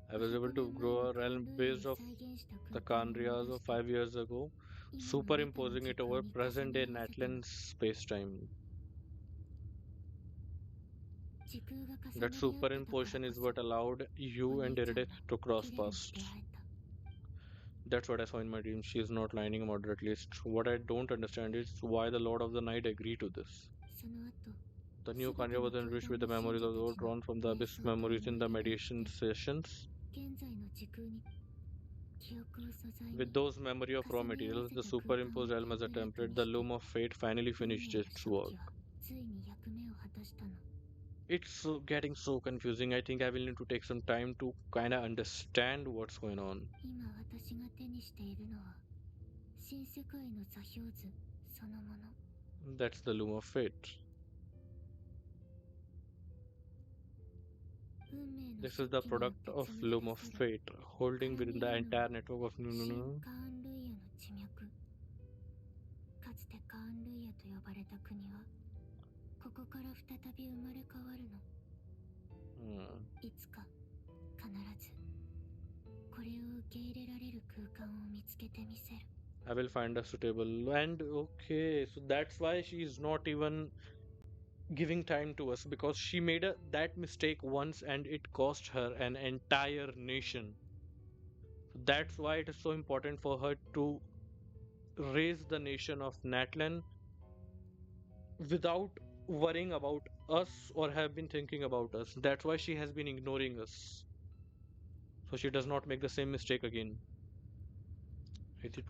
I was able to 500 grow a 年前 realm のカーンルイ based を off 再現した the 空間を生み Khaenri'ahs 出 of して 5 years ago, 今のあなたの superimposing 時 it 空 over に重 present day ね合わせたの Natlan's space-time. 時空が重 That なり合ってたから superimposition こ is そ what allowed お you 兄 and ちゃん Iridice が to cross キレルに past. 出会えた That's what I saw in my dream. She is not lying moderately. What I don't understand is why the Lord of the Night agreed to this. その後 The す new べて Khaenri'ah の was 教 enriched 団 with the の信 memories 者 of た those ちの drawn from the 瞑 Abyss 想体 memories の in the 中で生き mediation て sessions. 現在の時空に記憶を素材に With those memory of raw 重ね合わ materials, せ the た空間を superimposed テ realm ン as a プレート template, に the して Loom of Fate finally 運 finished 命の its 食 work. 器はついに役目を果たしたの It's getting so confusing. I think I will need to take some time to kind of understand what's going on. 今私が手にしているのは新世界の座標図そのもの That's the Loom of Fate. 運命の This 食 is the 器によ product って of 紡ぎ Loom 出 of され Fate, holding within the カラミアーノ entire は network of 新カーンルイヤの地脈かつてカーンルイヤと呼ばれた国はここから再び生まれ変わるの Hmm. いつか必ずこれを受け入れられる空間を見つけてみせる I will find a suitable and okay, so that's why she is not even giving time to us because she made that mistake once and it cost her an entire nation. That's why it is so important for her to raise the nation of Natlan without worrying about us or have been thinking about us. That's why she has been ignoring us. So she does not make the same mistake again. Is it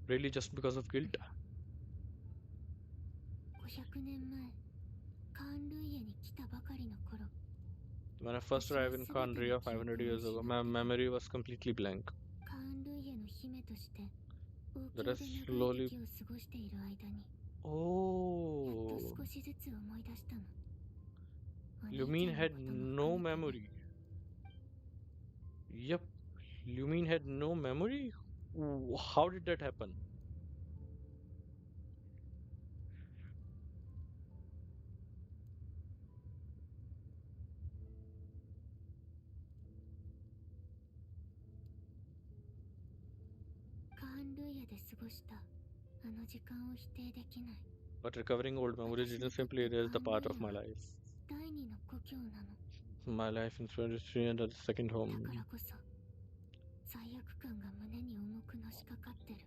really just because of guilt? 500年前カーンルイヤに来たばかりの頃 When I first arrived in Khaenri'ah 500 years ago, my memory was completely blank. カーンルイヤの姫として王 That 宮 is で長い slowly. 時を過ごしている間にやっと Oh, 少しずつ思い出したのお兄ちゃん Lumine の had ことも no 含めてね memory. Yep, Lumine had no memory? How did that happen? カーンルイヤで過ごしたあの時間を否定できない But recovering old memories didn't simply erase the part of my life. 第二の故郷なの My life in 23 and the second だ home. からこそ罪悪感が胸に重くのしかかってる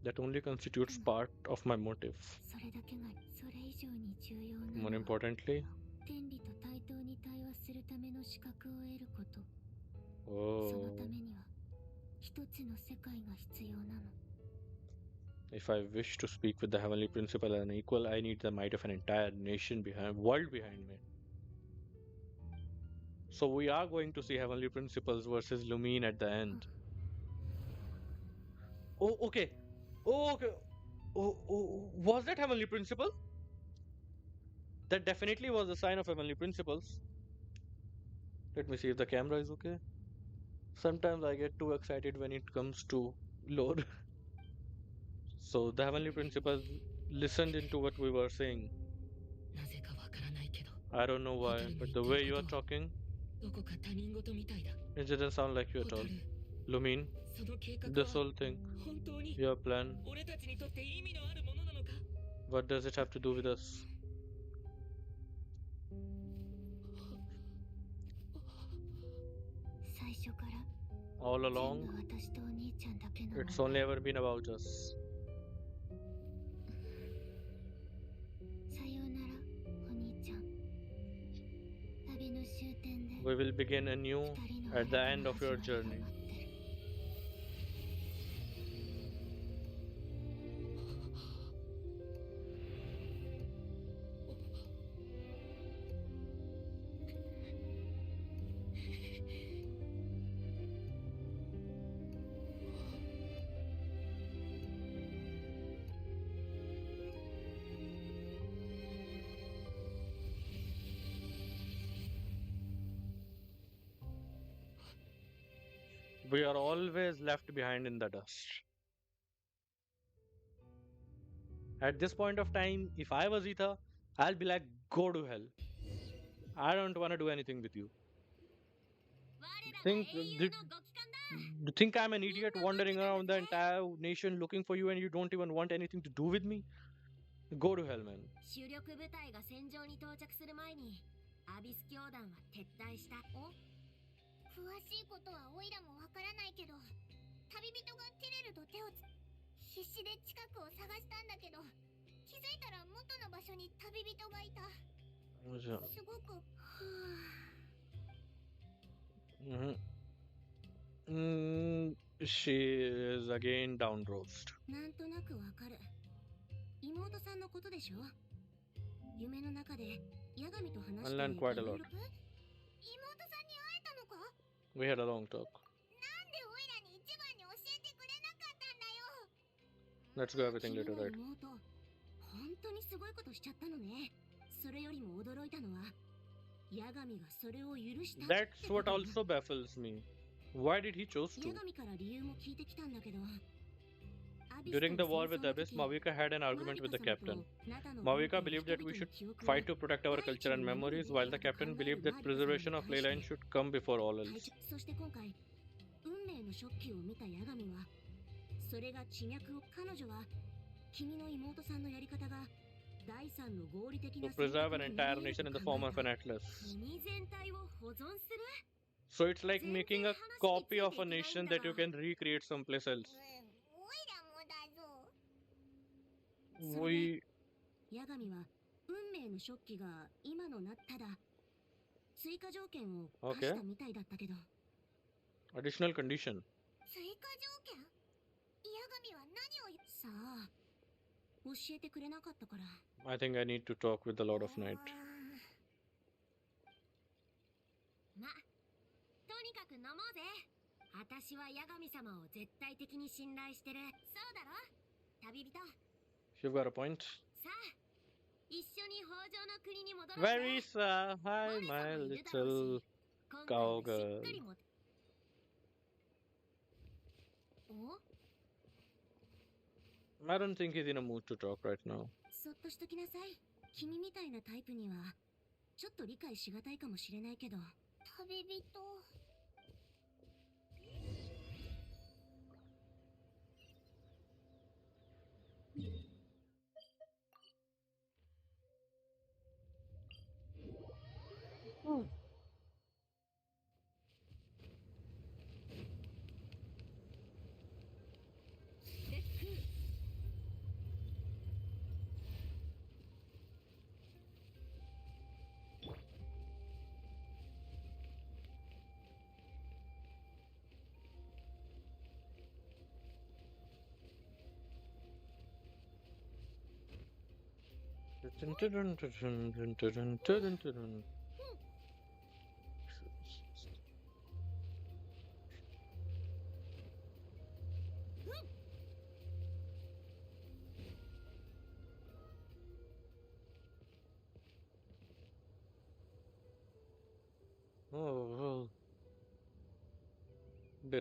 That only constitutes part of my motive. それだけがそれ以上に重要な More のは importantly, 天理と対等に対話するための資格を得ること、その oh, ためには一つの世界が必要なの if I wish to speak with the heavenly principle and equal, I need the might of an entire nation world behind me. So we are going to see heavenly principles versus Lumine at the end. Oh, okay. Oh, okay. Was that heavenly principle? That definitely was a sign of heavenly principles. Let me see if the camera is okay. Sometimes I get too excited when it comes to lore. So the heavenly principles listened into what we were saying. なぜかわからないけど、 I don't know ホ why, タルの but 言 the って way る you こ are とは talking, どこか他人事みたいだ。 it didn't sound like you ホ at タ all. ル、 Lumine, その計画 this は whole thing, 本当に your plan, 俺たちにとって意味のあるものなのか？ what does it have to do with us? 最初から All 全 along, 部私とお兄ちゃんだけの it's 問 only 題。 ever been about us. さようなら、お兄ちゃん。旅の終点で We will begin anew 二人の at the 新 end た of な your 始まりが journey. 待ってる。We are always left behind in the dust. At this point of time, if I was Ether, I'll be like, go to hell. I don't want to do anything with you. 我らが Think, 英雄のご帰還だ。 you think I'm an idiot wandering around the entire nation looking for you and you don't even want anything to do with me? Go to hell, man. 主力部隊が戦場に到着する前にアビス教団は撤退した。お詳しいことはオイラもわからないけど、旅人がティレルと手を必死で近くを探したんだけど、気づいたら元の場所に旅人がいた。すごく。She is again down roast. なんとなくわかる。妹さんのことでしょ。夢の中でヤガミと話して I learned quite a lot. 妹さんに会えたのか？ We had a long talk. なんでオイラに一番に教えてくれなかったんだよ。 Let's go everything 君 later, の right? 妹、本当にすごいことしちゃったのね。それよりも驚いたのは、ヤガミがそれを許したって That's こと what よ。 also baffles me. Why did he choose ヤ to? ガミから理由も聞いてきたんだけど、 During the war with Abyss, Mavika had an argument with the captain. Mavika believed that we should fight to protect our culture and memories, while the captain believed that preservation of leyline should come before all else. そして今回、運命の食器を見たヤガミは、それが地脈を彼女は、君の妹さんのやり方が、第三の合理的 To な preserve an entire nation in the form of an atlas. 国全体を保存する。 So it's like making a copy of a nation that you can recreate someplace else. オイラもだぞ。 We ヤガミは運命の食器が今のただ追加条件を課したみたいだったけど。 additional condition. 追加条件？ヤガミは何をさあ、教えてくれなかったから。 I think I need to talk with the Lord of Night. ま、とにかく飲もうぜ。私はヤガミ様を絶対的に信頼してる。そうだろ？旅人。 You've got a point. さあ、一緒に北条の国に戻ろうぜ。 Verisa, hi, my little cowgirl. お？ I don't think he's in a mood to talk right now. そっとしときなさい。君みたいなタイプにはちょっと理解しがたいかもしれないけど。旅人。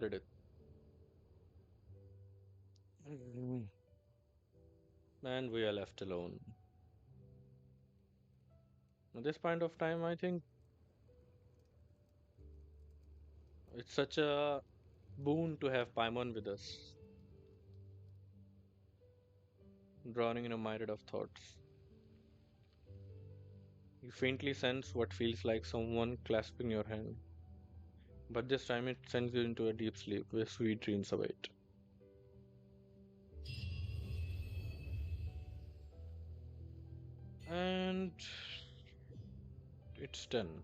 did it. Mm. And we are left alone. At this point of time, I think it's such a boon to have Paimon with us, drowning in a myriad of thoughts. You faintly sense what feels like someone clasping your hand, but this time it sends you into a deep sleep where sweet dreams await. And it's done.